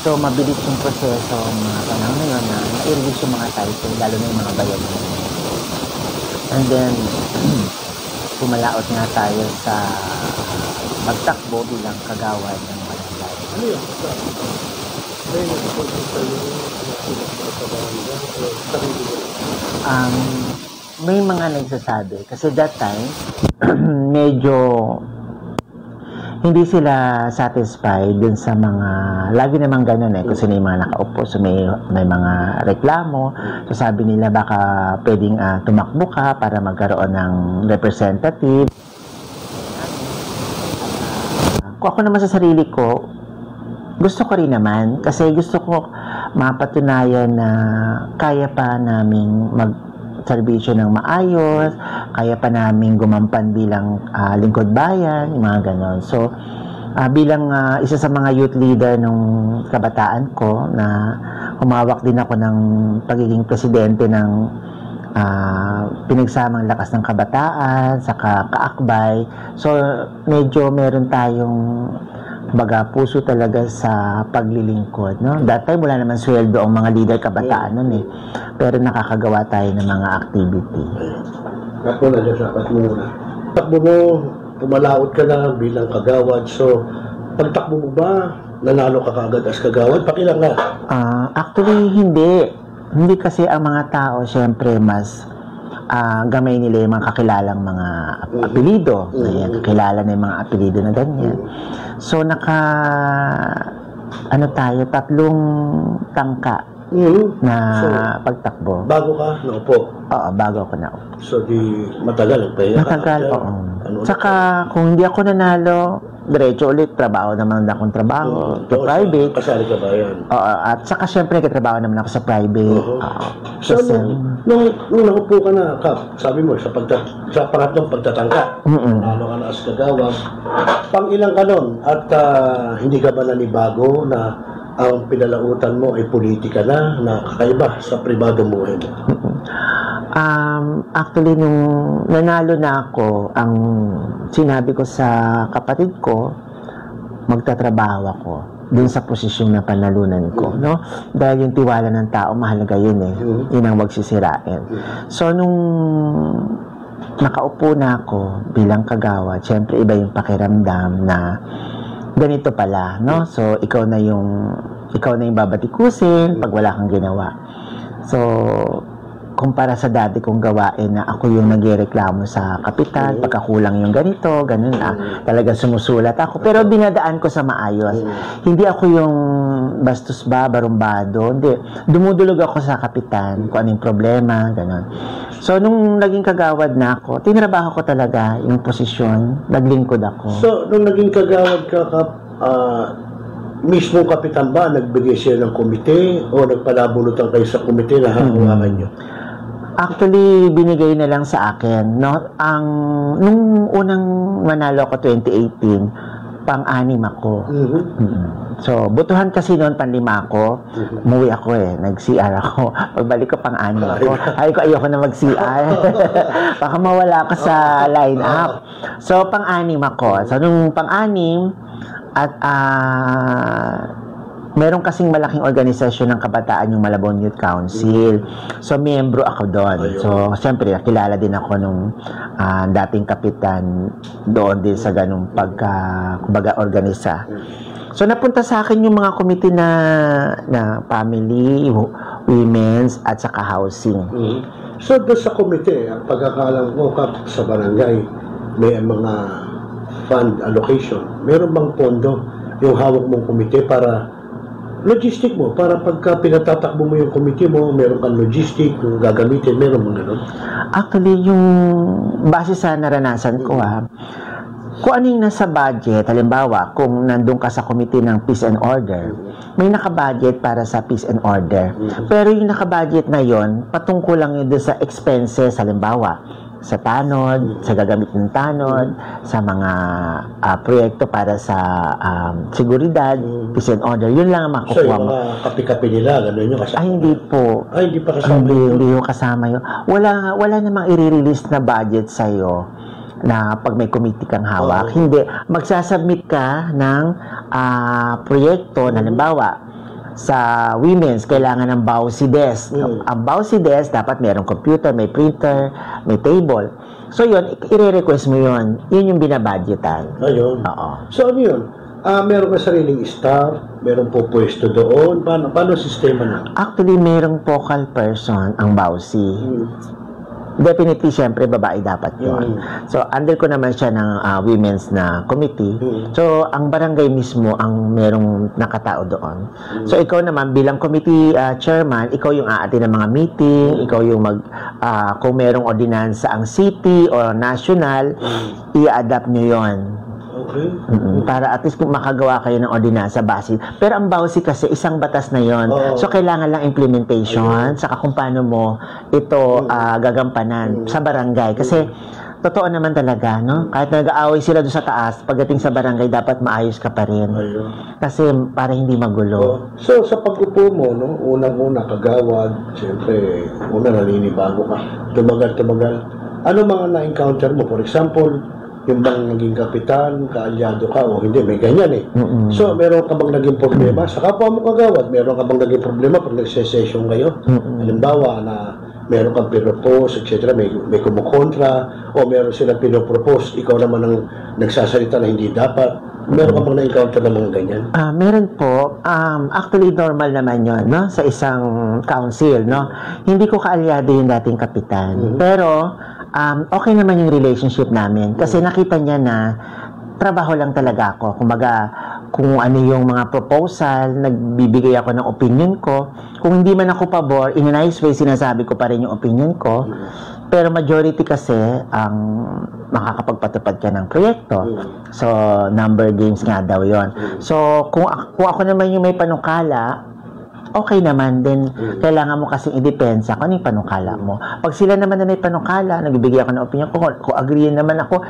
So, mabilis yung proseso mga panahon na yun na i-release yung mga title, lalo na yung mga bayanin. And then, pumalaot nga tayo sa magtakbo bilang kagawad ng barangay. Ano yun? May mga nagsasabi kasi that time medyo hindi sila satisfied dun sa mga, lagi namang ganun kasi may mga nakaupo, so may mga reklamo. So sabi nila baka pwedeng tumakbo ka para magkaroon ng representative. Kung ako naman sa sarili ko, gusto ko rin naman kasi gusto ko mapatunayan na kaya pa naming serbisyo ng maayos, kaya pa namin gumampan bilang lingkod bayan, yung mga ganon. So, bilang isa sa mga youth leader nung kabataan ko, na humawak din ako ng pagiging presidente ng pinagsamang lakas ng kabataan, saka kaakbay. So, medyo meron tayong puso talaga sa paglilingkod, no? That time wala naman sweldo ang mga leader kabataan nun pero nakakagawa tayo ng mga activity. Ako na dyan sa patmuna. Takbo mo, pumalaot ka na bilang kagawad. So, pagtakbo mo ba, nanalo ka kagad as kagawad? Pakilang nga. Actually, hindi. Hindi kasi ang mga tao, syempre, mas gamay nila yung mga kakilalang mga apelido. Ayan, kakilala na yung mga apelido na ganyan. So, tayo, 3 tangka na pagtakbo. Bago ka naupo? Oo, bago ako naupo. So, di matagal? Matagal, oo. Tsaka, kung hindi ako nanalo, diretso ulit, trabaho naman akong trabaho. Private. Kasali ka ba yan? Oo, at saka syempre, katrabaho naman ako sa private. So, nung naupo ka na, Kap, sabi mo, sa pangatlong pagtatangka, nalo ka na as kagawad, pang ilang ka nun, at hindi ka ba nanibago na ang pinalautan mo ay politika na kakaiba sa pribado mo? Actually, nung nanalo na ako, ang sinabi ko sa kapatid ko, magtatrabaho ako dun sa posisyon na panalunan ko, no? Dahil yung tiwala ng tao, mahalaga yun eh. Yun ang magsisirain. So, nung nakaupo na ako bilang kagawad, syempre iba yung pakiramdam na ganito pala, no? So, ikaw na yung babatikusin pag wala kang ginawa. So, kumpara sa dati kong gawain na ako yung nagreklamo sa kapitan, pagkakulang yung ganito, ganun talagang sumusulat ako. Pero dinadaan ko sa maayos. Hindi ako yung bastos ba, barumbado. Hindi. Dumudulog ako sa kapitan kung anong problema, ganun. So, nung naging kagawad na ako, tinrabaho ko talaga yung posisyon, naglingkod ako. So, nung naging kagawad ka, mismo kapitan ba, nagbigay siya ng komite o nagpalabunutan kayo sa komite na hahawakan nyo? Actually, binigay na lang sa akin, no? Nung unang manalo ako 2018, pang-anim ako. So, butuhan kasi noon, pang-5 ako. Umuwi ako nag-CR ako. Pagbalik ko, pang-anim ako. Ayoko na mag-CR. Baka mawala ako sa line-up. So, pang-anim ako. So, nung pang-anim, at meron kasing malaking organisasyon ng kabataan yung Malabon Youth Council. So, miyembro ako doon. So, siyempre, nakilala din ako nung dating kapitan doon din sa ganung kumbaga, organisa. So, napunta sa akin yung mga komite na family, women's, at saka housing. So, doon sa komite, ang pagkakalang mo sa barangay, may mga fund allocation. Meron bang pondo yung hawak mong komite para logistic mo, para pagka pinatatakbo mo yung committee mo, meron kang logistic, yung gagamitin, meron mo gano'n? Actually, yung base sa naranasan ko kung ano yung nasa budget, halimbawa, kung nandun ka sa committee ng Peace and Order, may nakabudget para sa Peace and Order. Pero yung nakabudget na yon, patungkol lang yun doon sa expenses, halimbawa, sa tanod, sa gagamit ng tanod, sa mga proyekto para sa seguridad, peace and order. Yun lang ang makukuha mo. So, yung mga kapi-kapi nila, gano'n yung kasama? Ay, hindi po. Ay, hindi pa kasama Hindi yung kasama yun. Wala namang i-release na budget sa'yo na pag may committee kang hawak. Hindi. Magsasubmit ka ng proyekto, na halimbawa, sa women's, kailangan ng BAUSI desk. Ang BAUSI desk, dapat mayroong computer, may printer, may table. So, yun, i-request mo yun. Yun yung binabudgetan. Ayun. Oo. So, ano yun? Meron ka sariling staff, meron po pwesto doon. Paano sistema na? Actually, merong focal person ang BAUSI. Definitely, syempre, babae dapat yun. So, under ko naman siya ng women's na committee. So, ang barangay mismo ang merong nakatao doon. So, ikaw naman, bilang committee chairman, ikaw yung aatin ng mga meeting, ikaw yung kung merong ordinansa ang city or national, i-adapt nyo yon. Okay. Para at least kung makagawa kayo ng ordinansa base. Pero ang BAUSI kasi isang batas na yon. So kailangan lang implementation, saka kung paano mo ito gagampanan sa barangay. Kasi totoo naman talaga, no? Kahit nag-aaway sila doon sa taas, pagdating sa barangay, dapat maayos ka pa rin. Kasi para hindi magulo. So sa pag-upo mo, no? Unang-una kagawad, siyempre, naninibago ka. Tumagal. Ano mga na-encounter mo? For example, yung bang naging kapitan, kaalyado ka o hindi, may ganyan So, meron ka bang naging problema? Sa kapwa mo kagawad, meron ka bang naging problema pag nagse-session kayo? Halimbawa na meron kang pinopose, etc. May kumukontra o meron silang pinopropose, ikaw naman ang nagsasalita na hindi dapat. Meron ka bang na-encounter ng mga ganyan? Meron po. Actually, normal naman yun, no? Sa isang council, no? Hindi ko kaalyado yung dating kapitan. Pero, okay naman yung relationship namin. Kasi nakita niya na trabaho lang talaga ako. Kumbaga, kung ano yung mga proposal, nagbibigay ako ng opinion ko. Kung hindi man ako pabor, in a nice way, sinasabi ko pa rin yung opinion ko. Pero majority kasi ang makakapagpatupad ka ng proyekto. So, number games nga daw yon. So, kung ako naman yung may panukala, okay naman din. Kailangan mo kasing i-depensa kung ano yung panukala mo. Pag sila naman na may panukala, nagbibigay ako ng opinion ko, kung agree naman ako,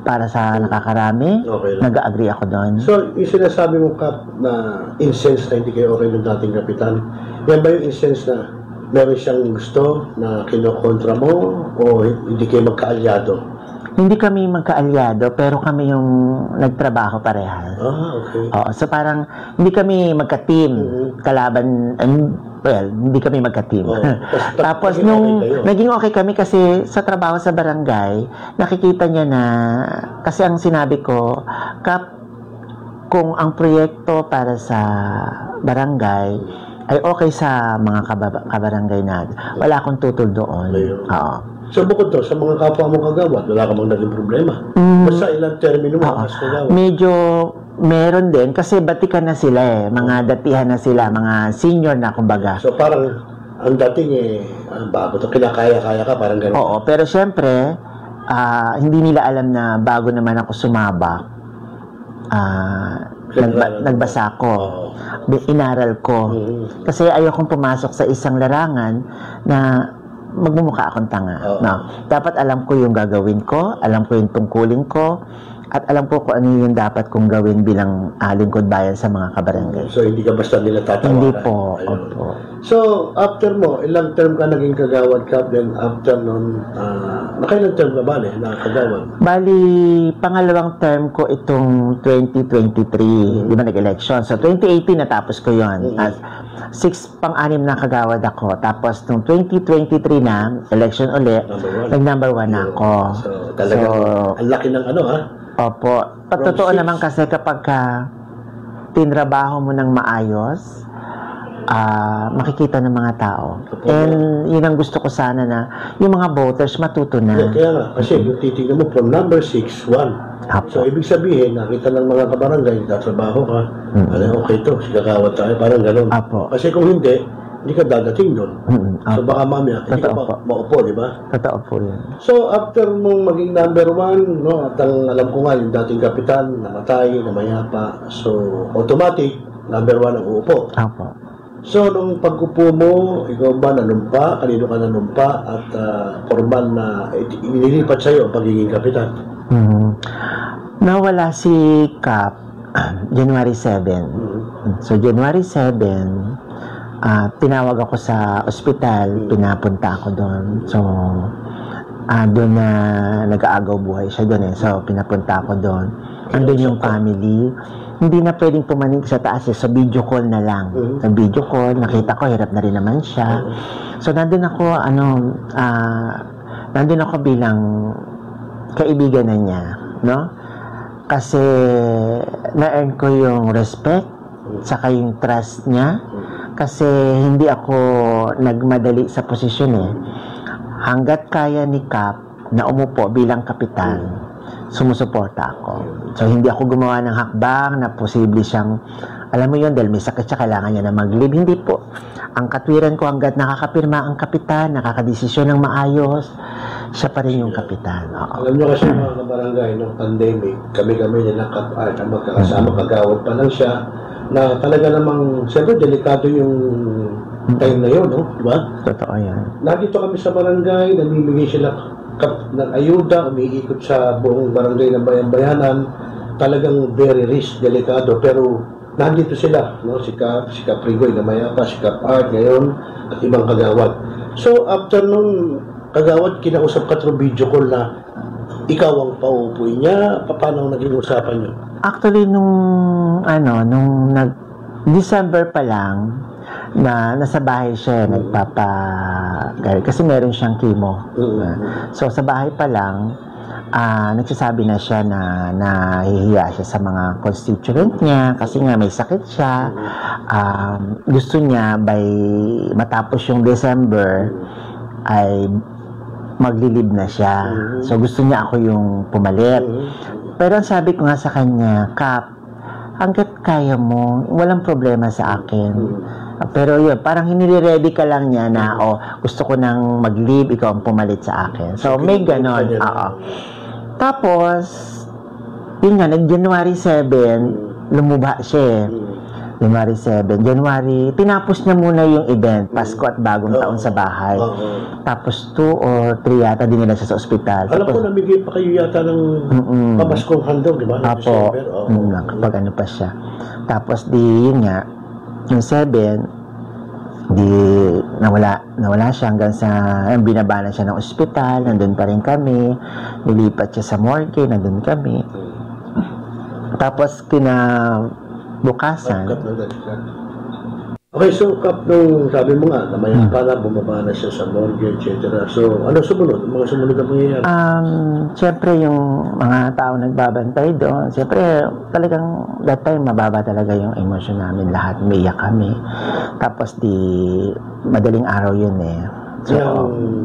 para sa nakakarami, nag-agree ako doon. So, yung sinasabi mo, Kap, na incense na hindi kayo okay ng dating kapitan, yan ba yung incense na meron siyang gusto na kinokontra mo o hindi kayo magkaalyado? Hindi kami magkaalyado, pero kami yung nagtrabaho parehas. Okay. Oo, so parang hindi kami magka-team, kalaban, well, hindi kami magka-team. Tapos nung naging okay kami kasi sa trabaho sa barangay, nakikita niya na, kasi ang sinabi ko, Kap, kung ang proyekto para sa barangay ay okay sa mga kabarangay natin, wala akong tutol doon. Oo. So bukod to, sa mga kapwa mong kagawad, wala ka bang naging problema? Basta ilang termino mo, mas kagawad. Medyo meron din, kasi batikan na sila mga datihan na sila, mga senior na kumbaga. So parang, ang dating bago to, kinakaya-kaya ka, parang gano'n. Oo, pero syempre, hindi nila alam na bago naman ako sumabak, nagbasa ko, inaral ko. Kasi ayokong pumasok sa isang larangan na magmumukha akong tanga. No? Dapat alam ko yung gagawin ko, alam ko yung tungkulin ko, at alam ko kung ano yung dapat kong gawin bilang lingkod bayan sa mga kabarangay. So, hindi ka basta nila tatawaran? Hindi po. Opo. So, after mo, ilang term ka naging kagawad, Kap? Then, after nun, nakailang term ka ba na kagawad? Bali, pangalawang term ko itong 2023. Di ba nag-election? So, 2018 natapos ko yun. At 6 na kagawad ako. Tapos, nung 2023 na, election ulit, nag-number 1 na ako. So, talagang, ang laki ng ano, ha? Opo. Totoo naman kasi kapag tinrabaho mo ng maayos, makikita ng mga tao. And yun ang gusto ko sana na yung mga voters matuto na. Kaya nga, kasi yung titignan mo from number 6-1. So, ibig sabihin, nakita ng mga kabarangay, tatrabaho ka, okay to, sigakawat tayo, parang gano'n. Kasi kung hindi ka dadating doon. So, baka mamaya, hindi ka maupo, di ba? Totoo po yun. So, after mong maging number 1, no, at alam ko nga, yung dating kapitan, namatay, namayapa, so, automatic, number 1 ang uupo. So, nung pag-upo mo, ikaw ba nanumpa? Kanino ka nanumpa? At formal na inilipat sa'yo ang pagiging kapitan? Nawala si Kap January 7. So, January 7, tinawag ako sa ospital, pinapunta ako doon. So, doon na nag-aagaw buhay siya doon So, pinapunta ako doon. Andun yung family. Hindi na pwedeng pumanig sa taas sa video call na lang. Sa video call, nakita ko, hirap na rin naman siya. So, nandun ako bilang kaibigan na niya, no? Kasi, na-earn ko yung respect, saka yung trust niya. Kasi hindi ako nagmadali sa posisyon Hanggat kaya ni Kap na umupo bilang kapitan, sumusuporta ako. So, hindi ako gumawa ng hakbang na posible siyang, alam mo yun, dahil may sakit siya, kailangan niya na mag-leave. Hindi po. Ang katwiran ko, hanggat nakakapirma ang kapitan, nakakadesisyon ng maayos, siya pa rin yung kapitan. Alam niyo kasi mga kabarangay, nung pandemic, kami-kami na Kap-Art, ang magkakasama, kagawad pa lang siya, na talaga namang, siyempre, delikado yung time na yun, no? Diba? Totoo yan. Nandito kami sa barangay, namimigay sila ng ayuda, umiikot sa buong barangay ng bayan-bayanan, talagang very rich, delikado, pero nandito sila, no? Si Caprigoy na mayapa, si Kap-Art ngayon, at ibang kagawad. So, after nun, kagawad, kinausap ka through video call na ikaw ang pauupuin niya, paano naging usapan niyo? Actually, nung December pa lang, na nasa bahay siya, kasi meron siyang chemo. So, sa bahay pa lang, nagsasabi na siya na nahihiya siya sa mga constituent niya kasi nga may sakit siya. Gusto niya matapos yung December ay maglilib na siya. So gusto niya ako yung pumalit. Pero ang sabi ko nga sa kanya, Kap, hanggat kaya mo, walang problema sa akin. Pero yun, parang hinire-ready ka lang niya na, gusto ko nang mag-leave, ikaw ang pumalit sa akin. So, may ganon. Tapos, yun nga, nag-January 7, lumuba siya. January 7. January, tinapos niya muna yung event, Pasko at Bagong Taon sa bahay. Tapos 2 or 3 yata dinala siya sa ospital. Alam ko, namigay pa kayo yata ng pamaskong handog, di ba? Apo, kapag ano pa siya. Tapos yun nga, yung 7, nawala siya hanggang sa, binaba na siya ng ospital, nandun pa rin kami, nilipat siya sa morgue, nandun kami. Tapos bukasan. Okay, so Kap, nung sabi mo nga, namaya pala, bumaba na siya sa morgue, etc. So, ano sumunod? Mga sumunod na mangyayari? Siyempre, yung mga tao nagbabantay doon, siyempre, talagang, that time, mababa talaga yung emosyon namin. Lahat, umiyak kami. Tapos, madaling araw yun eh. So,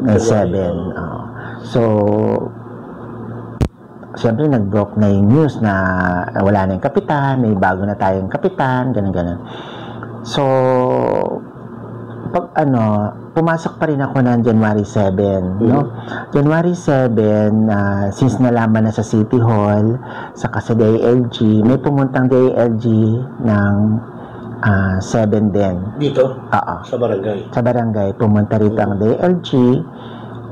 May 7. So, siyempre, nag-broke na yung news na wala na yung kapitan, may bago na tayong kapitan, ganun-ganun. So, pumasok pa rin ako ng January 7, no? January 7, since nalaman na sa City Hall, saka sa DILG, may pumuntang DILG ng 7 din. Dito? Sa barangay? Sa barangay. Pumunta rito ang DILG.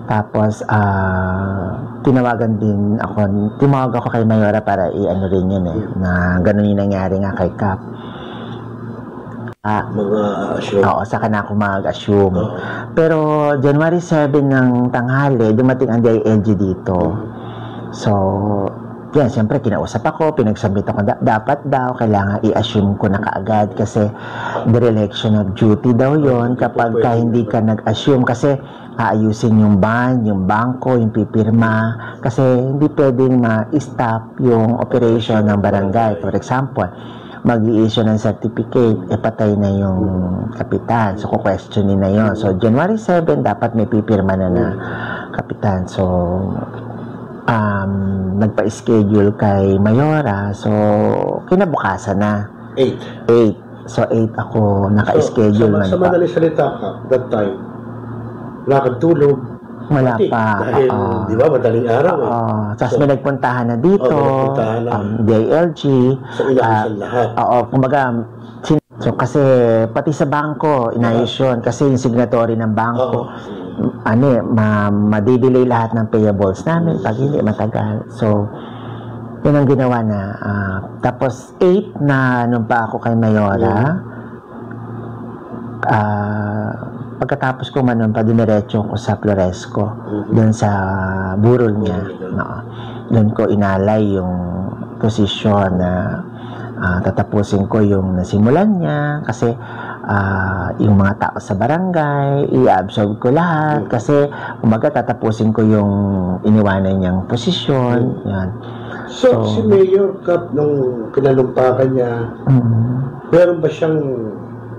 Tapos, tinawag ako kay Mayora para i-ano rin yun na ganun yung nangyari nga kay Kap. Mag-assume? Oo, saka na ako mag-assume. Pero, January 7 ng tanghali, dumating ang DILG dito. So, yan, siyempre, kinausap ako, pinagsabit ako, dapat daw, kailangan i-assume ko na kaagad kasi dereliction of duty daw yon kapag hindi ka nag-assume kasi aayusin yung bond, yung bangko, yung pipirma kasi hindi pwedeng ma-stop yung operation ng barangay. For example, mag-i-issue ng certificate, patay na yung kapitan. So, kukwestiyonin na yon. So, January 7, dapat may pipirma na kapitan. So, nagpa-schedule kay Mayora. So, kinabukasan na. 8. So, 8 ako naka-schedule. Sa madaling salita ka, that time, wala kang tulog. Wala pa. Dahil, di ba, madaling araw Tapos may nagpuntahan na dito, DILG. So, inaasan lahat. Kumbaga, so kasi pati sa bangko, inayos yun. Kasi yung signatory ng bangko, madidelay lahat ng payables namin pag hindi matagal. So, yun ang ginawa na. Tapos, 8 na nung pa ako kay Mayora, pagkatapos ko manumpa, diniretso ko sa Floresco, doon sa burol niya. Doon ko inalay yung posisyon na tatapusin ko yung nasimulan niya kasi yung mga tao sa barangay, i-absorb ko lahat kasi umaga tatapusin ko yung iniwanan niyang posisyon. Yan. So, si Mayor Kap, nung kinalumpakan niya, meron ba siyang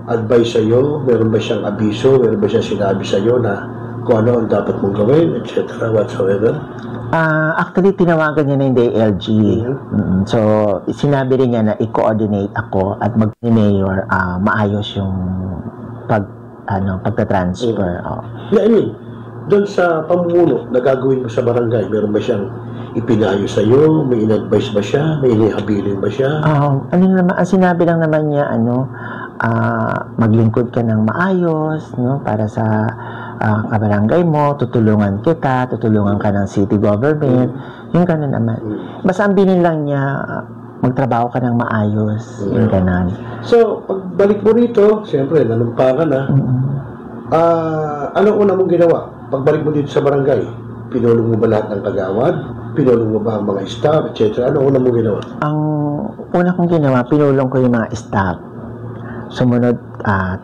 advice sa'yo? Meron ba siyang abiso? Meron ba siyang sinabi sa'yo na kung ano ang dapat mong gawin, etc. whatsoever? Actually, tinawagan niya na yung DILG. So, sinabi rin niya na i-coordinate ako at ni Mayor maayos yung pagta-transfer. I mean, doon sa pamumuno na gagawin mo sa barangay, meron ba siyang ipinayos sa'yo? May in-advise ba siya? May inihabilin ba siya? Ang sinabi lang naman niya, maglingkod ka ng maayos, no, para sa kabarangay mo, tutulungan kita, tutulungan ka ng city government, yung gano'n naman. Basta ang bilin lang niya, magtrabaho ka ng maayos, yung gano'n. So, pagbalik mo rito, siyempre, nanumpa ka na, anong una mong ginawa? Pagbalik mo dito sa barangay, pinulong mo ba lahat ng kagawad? Pinulong mo ba ang mga staff, etc.? Anong una mong ginawa? Ang una kong ginawa, pinulong ko yung mga staff. Sumunod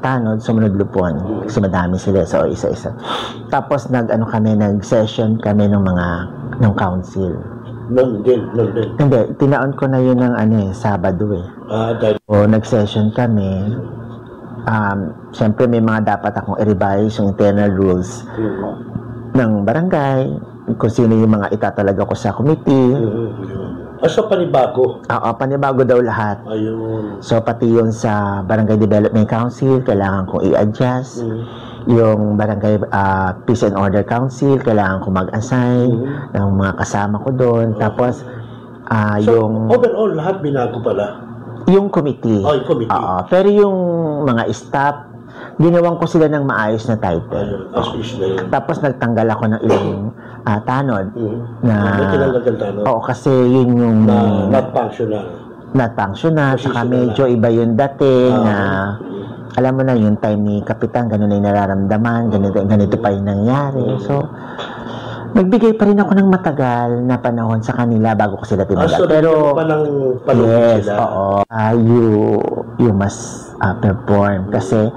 tanod, sumunod lupon kasi madami sila, so isa-isa. Tapos nag-session kami ng council. Noon din. Hindi, tinaon ko na yun ng Sabado eh. Dahil... O, nag-session kami. Siyempre may mga dapat akong i-revise yung internal rules ng barangay, kung sino yung mga itatalaga ko sa committee. So panibago? Oo, panibago daw lahat. Ayun. So pati yung sa Barangay Development Council, kailangan kong i-adjust. Yung Barangay Peace and Order Council, kailangan kong mag-assign ng mga kasama ko doon. Tapos, yung... overall, lahat binago pala? Yung committee. Yung committee. Pero yung mga staff, ginawan ko sila ng maayos na title. Tapos nagtanggal ako ng ilang tanod. Oo, kasi yun yung... not functional. Not functional. Saka medyo iba yung dating na... Alam mo na, yung time ni Kapitan, ganun na yung nararamdaman, ganito pa yung nangyari. So, nagbigay pa rin ako ng matagal na panahon sa kanila bago ko sila tinagal. Pero, yes, oo. You must perform. Kasi,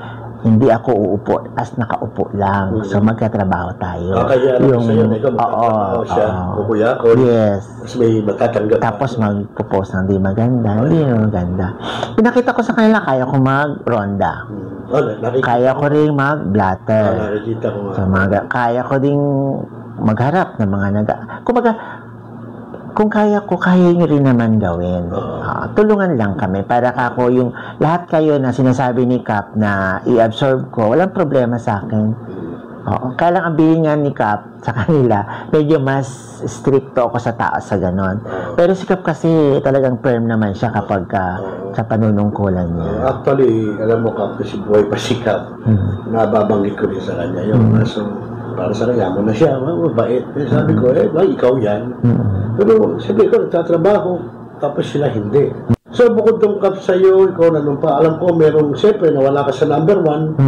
hindi ako uupo as nakaupo lang. So, magkatrabaho tayo. Kaya yung sa'yo na ikaw, magkatrabaho siya. Kukuya ko. Yes. Tapos may matatanggap. Tapos magpo-post ng di maganda. Hindi maganda. Pinakita ko sa kanila, kaya ko mag-ronda. Kaya ko rin mag-blatter. Nakikita ko nga. Kaya ko rin magharap ng mga kumbaga, kung kaya ko, kaya nyo rin naman gawin. Tulungan lang kami para ako yung lahat kayo na sinasabi ni Cap na i-absorb ko, walang problema sa akin. Kaya lang ang bilingan ni Cap sa kanila, medyo mas stricto ako sa taas sa ganon. Pero si Cap kasi talagang firm naman siya kapag sa panunungkulan niya. Actually, alam mo Cap, kasi buhay pa si Cap, nababanggit ko rin sa kanya. Yung para sa kanya mo na siya, mabait. Sabi ko, ikaw yan. Pero sabi ko, nagtatrabaho, tapos sila hindi. So, bukod tong Cap sa'yo, ikaw nanumpa, alam ko, merong, siyempre, nawala ka sa number 1,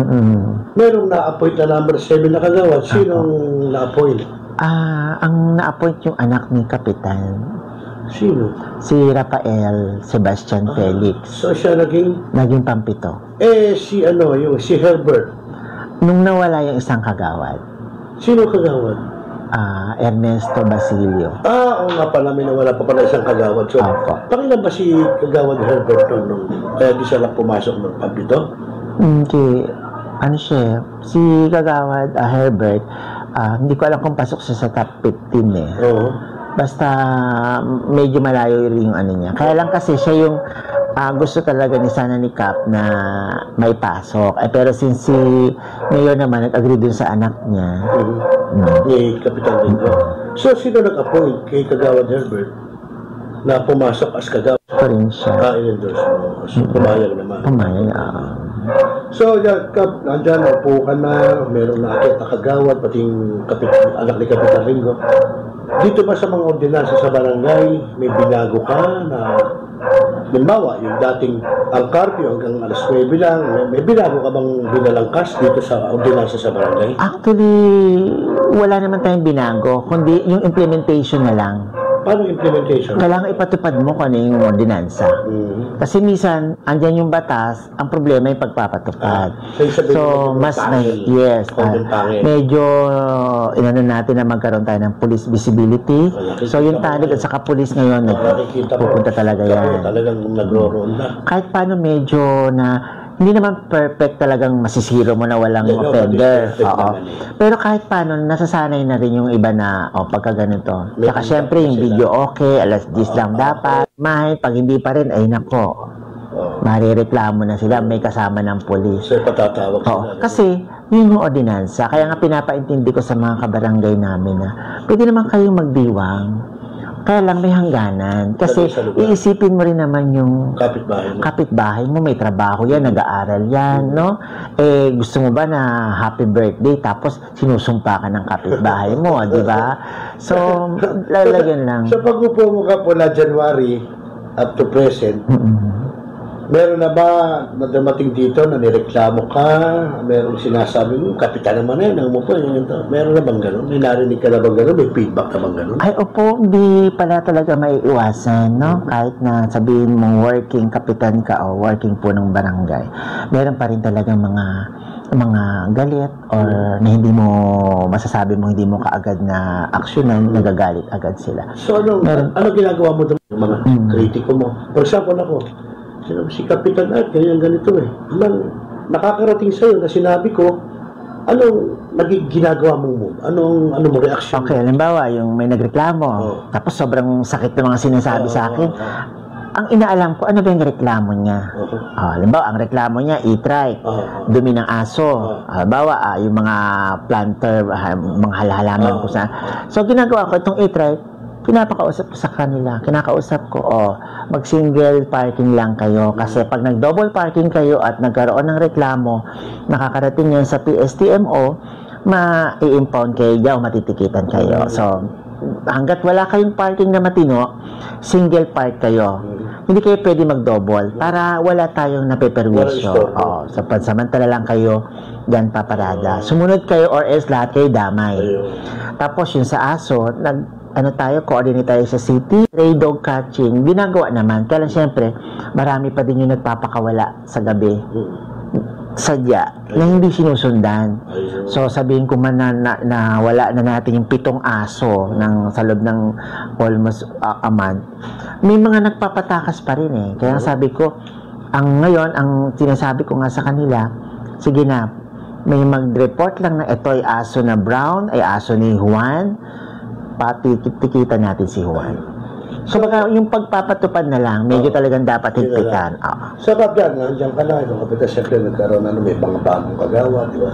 merong na-appoint na number 7 na kagawad. Sinong na-appoint? Ang na-appoint yung anak ni Kapitan. Sino? Si Rafael Sebastian Felix. So, siya naging pampito. Si Herbert. Nung nawala yung isang kagawad. Sino kagawad? Ernesto Basilio. Oo nga pala, may nawala pa pala isang kagawad. So, pakilan ba si kagawad Herbert nung kaya di siya lang pumasok ng pampito? Ano siya, si kagawad Herbert, hindi ko alam kung pasok siya sa top 15 eh. Basta medyo malayo rin yung ano niya. Kaya lang kasi siya yung gusto talaga ni sana ni Cap na may pasok. Pero since si Mayor naman nag-agree dun sa anak niya. Ni Kapitan Ringo. So, sino nag-appoint kay Kagawad Herbert na pumasok as kagawad? Pa rin siya. In-endorse mo. So, pumayag naman. Pumayag, So, Cap, nandyan, upo ka na, meron na akit na kagawad, pati yung anak ni Kapitan Ringo. Dito ba sa mga ordinansa sa barangay, may binago ka na halimbawa, yung dating ang curfew hanggang alas 9 lang, may binago ka bang binalangkas dito sa ordinansa sa barangay? Actually, wala naman tayong binago, kundi yung implementation na lang. Paano implementation? Kailangan ipatupad mo kung ano yung ordinansa. Kasi minsan, andyan yung batas, ang problema yung pagpapatupad. So, mas medyo inano natin na magkaroon tayo ng police visibility. So, yung tanod at saka police ngayon, pupunta talaga yan. Talagang nagro-roll na. Kahit paano medyo na hindi naman perfect talagang masisiro mo na walang offender. Pero kahit paano, nasasanay na rin yung iba na, pagka ganito. Saka syempre, yung video okay, alas 10 lang dapat. Pag hindi pa rin, ay nako. Marireklamo na sila, may kasama ng polis. So, patatawag sila. Kasi, yun yung ordinansa. Kaya nga pinapaintindi ko sa mga kabarangay namin na pwede naman kayong magdiwang. Kaya lang may hangganan. Kasi iisipin mo rin naman yung kapitbahay mo. May trabaho yan, nag-aaral yan, no? Gusto mo ba na happy birthday tapos sinusumpa ka ng kapitbahay mo, di ba? So, lalagyan lang. Sa pag-upo mo ka pula January up to present, meron na ba na dumating dito na nireklamo ka? Meron sinasabi mo, kapitan naman ang umupo. Meron na bang gano'n? May narinig ka na bang gano'n? May feedback na bang gano'n? Ay, opo, hindi pala talaga maiiwasan, no? Kahit na sabihin mong working kapitan ka o working po ng barangay, meron pa rin talaga mga mga galit or na hindi mo masasabi mo, hindi mo kaagad na aksyonan, nagagalit agad sila. So ano ginagawa mo doon? Mga kritiko mo. For example ako, si Kapitan Art, ganito eh. Nakakarating sa'yo na sinabi ko, anong ginagawa mo? Ano mo reaction? Okay, halimbawa, yung may nagreklamo, tapos sobrang sakit ng mga sinasabi sa akin, ang inaalam ko, ano ba yung reklamo niya? Halimbawa, ang reklamo niya, e-trike, dumi ng aso. Halimbawa, yung mga planter, mga halaman ko sa... So, ginagawa ko itong e-trike, pinapakausap ko sa kanila. Kinakausap ko, mag-single parking lang kayo. Kasi pag nag-double parking kayo at nagkaroon ng reklamo, nakakarating yan sa PSTMO, ma-i-impound kayo o matitikitan kayo. So, hanggat wala kayong parking na matino, single park kayo. Hindi kayo pwede mag-double para wala tayong napeperwisyo. So, pansamantala lang kayo dyan paparada. Sumunod kayo or else lahat kayo damay. Tapos yung sa aso, coordinate tayo sa city, stray dog catching, ginagawa naman. Kaya lang siyempre, marami pa din yung nagpapakawala sa gabi. Sadya, na hindi sinusundan. So, sabihin ko man na wala na natin yung 7 aso sa loob ng almost a month. May mga nagpapatakas pa rin eh. Kaya sabi ko, ngayon, ang sinasabi ko nga sa kanila, sige na, may mag-report lang na ito ay aso na Brown, ay aso ni Juan, tikita natin si Juan. So, baka yung pagpapatupad na lang, medyo talagang dapat higpitan. Sa Kapgan, nandiyan ka na, yung kapitan, siyempre nagkaroon may mga bagong kagawa, di ba?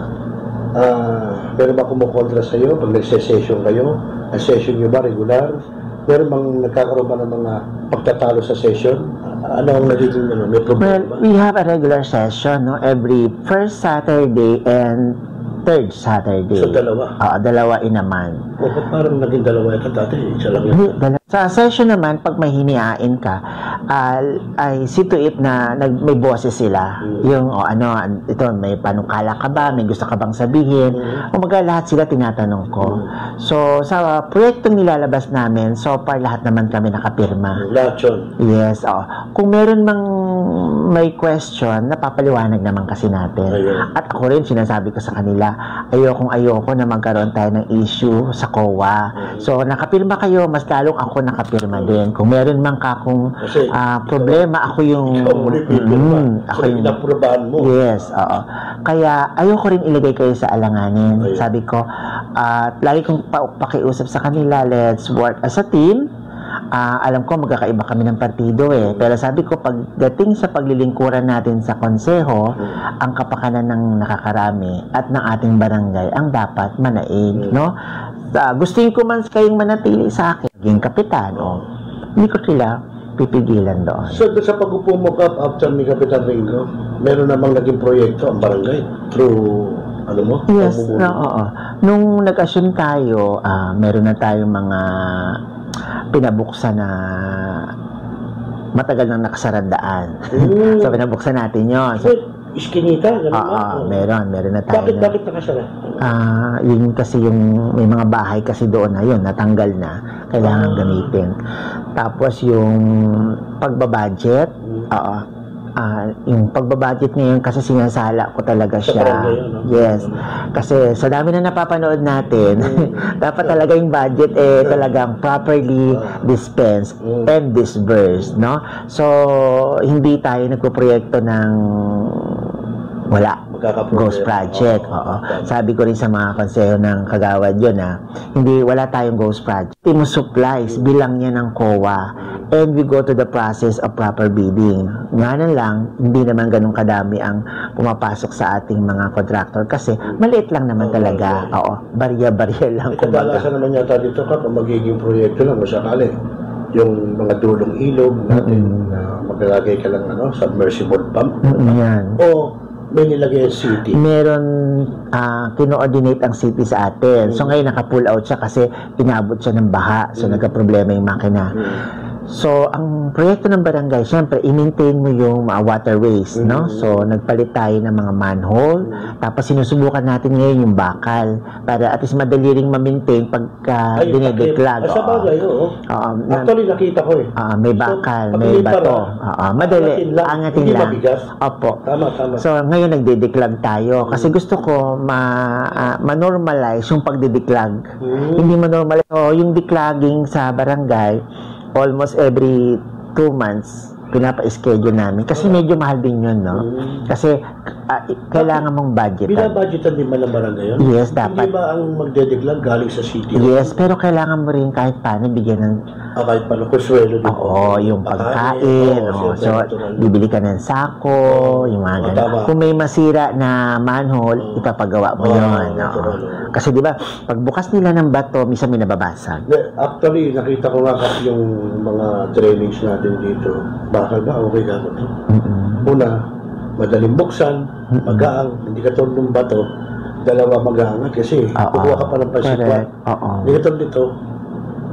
Meron ba kumukontra sa iyo pag nagse-session kayo? Ang session nyo ba regular? Meron bang nagkakaroon ba ng mga pagtatalo sa session? Ano ang nagiging may problema? Well, we have a regular session, no? Every first Saturday and third Saturday. So, dalawa? Dalawa naman. Parang naging dalawa ka dati, isa lang yun. Sa session naman, pag may hinihain ka, ay see to it na may boses sila. Yung, ito, may panukala ka ba? May gusto ka bang sabihin? Umaga lahat sila tinatanong ko. So, sa proyektong nilalabas namin, so far lahat naman kami nakapirma. Lahat yun? Yes, Kung meron mang may question, napapaliwanag naman kasi natin. At ako rin, sinasabi ko sa kanila, ayoko na magkaroon tayo ng issue sa COA. So, nakapirma kayo, mas lalong ako nakapirma din. Kung meron man kakong problema, ako yung... ako yung inaprobahan mo. Yes, Kaya, ayoko rin ilagay kayo sa alanganin. Sabi ko, lagi kong pakiusap sa kanila, let's work as a team. Alam ko magkakaiba kami ng partido pero sabi ko pagdating sa paglilingkuran natin sa konseho, ang kapakanan ng nakakarami at ng ating barangay ang dapat manaig, no? Gusto ko man kayong manatili sa akin, maging kapitan, hindi ko sila pipigilan doon. So, sa pag-upo mo after ni Kapitan Ringo, meron namang naging proyekto ang barangay through Yes, nung nag-assume tayo, meron na tayong mga pinabuksan na matagal nang nakasarandaan. So, pinabuksan natin yun. So, iskinita? Meron na tayo. Bakit nakasara? Yun kasi yung may mga bahay kasi doon na yun, natanggal na. Kailangan gamitin. Tapos yung pagbabudget, yung pagbabudget ngayon kasi sinasala ko talaga siya. Yes. Kasi sa dami na napapanood natin, dapat talaga yung budget talagang properly dispensed and disbursed, no? So, hindi tayo nagpo-proyekto ng wala. Ghost project. Sabi ko rin sa mga konseho ng Kagawad yun wala tayong ghost project. Team supplies, bilang niya ng COA. And we go to the process of proper bidding. Ngayon lang, hindi naman ganun kadami ang pumapasok sa ating mga contractor kasi maliit lang naman talaga. Barya-barya lang. Kadalasan naman yata dito kapag magiging proyekto lang, masakali. Yung mga dulong ilog natin na maglalagay ka lang submersible pump. Yan. O may nilagay ang city? Meron, kino-ordinate ang city sa atin. So ngayon naka-pull out siya kasi inabot siya ng baha. So nagka-problema yung makina. So, ang proyekto ng barangay, syempre, i-maintain mo yung mga waterways, no? So, nagpalit tayo ng mga manhole, tapos sinusubukan natin ngayon yung bakal, para at least madali ring ma-maintain pagka dinedeklag. Sa bagay, oo. Actually, nakita ko eh. May bakal, may bato. Madali, angatin lang. Opo. Tama. So, ngayon nagdedeklag tayo, kasi gusto ko ma-normalize yung pagdedeklag. Hindi ma-normalize. Yung declogging sa barangay, almost every 2 months, pinapa-schedule namin. Kasi medyo mahal din yun, no? Kasi kailangan mong budget. Binabudgetan din ba ng barangay yun? Yes, dapat. Hindi ba ang magdedeklag galing sa city? Yes, pero kailangan mo rin kahit paano bigyan ng... kahit paano, kuswelo din. Oo, yung pagkain. So, bibili ka ng sako, yung mga ganun. Kung may masira na manhole, ipapagawa mo yun. Kasi di ba, pagbukas nila ng bato, minsan may nababasag. Actually, nakita ko nga kasi yung mga drainage natin dito. Bakal ba? Okay ka ito. Una, madaling buksan, magaang, hindi ka tulad ng bato, dalawa magaangat kasi kukuha ka pa ng pasikwa. Hindi ka tulad dito,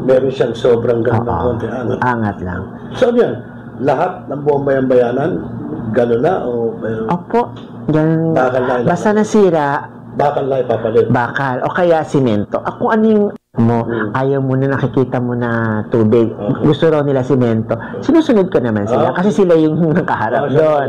meron siyang sobrang ganda ng konti angat. Angat lang. So, yan, lahat ng buong bayan-bayanan, gano'n na o... Opo, yan. Basta nasira, bakal na ipapalit. Bakal. O kaya simento. Kung ano yung mo, ayaw mo na nakikita mo na tubig. Gusto raw nila simento. Sinusunod ko naman sila. Kasi sila yung nakaharap doon.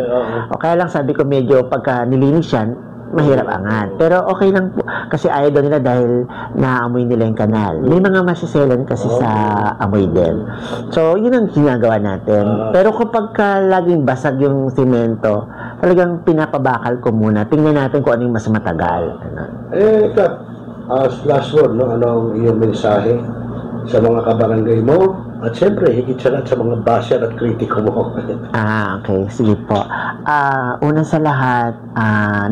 O kaya lang sabi ko medyo pagka nilinis yan, mahirap angat. Pero okay lang po. Kasi ayaw daw nila dahil naamoy nila yung kanal. May mga masiselan kasi sa amoy din. So, yun ang ginagawa natin. Pero kapag laging basag yung simento, talagang pinapabakal ko muna. Tingnan natin kung ano yung mas matagal. Kat, as last word, no? Anong iyong mensahe sa mga kabarangay mo? At siyempre, higit sa lahat sa mga basher at kritiko mo. Okay. Sige po. Una sa lahat,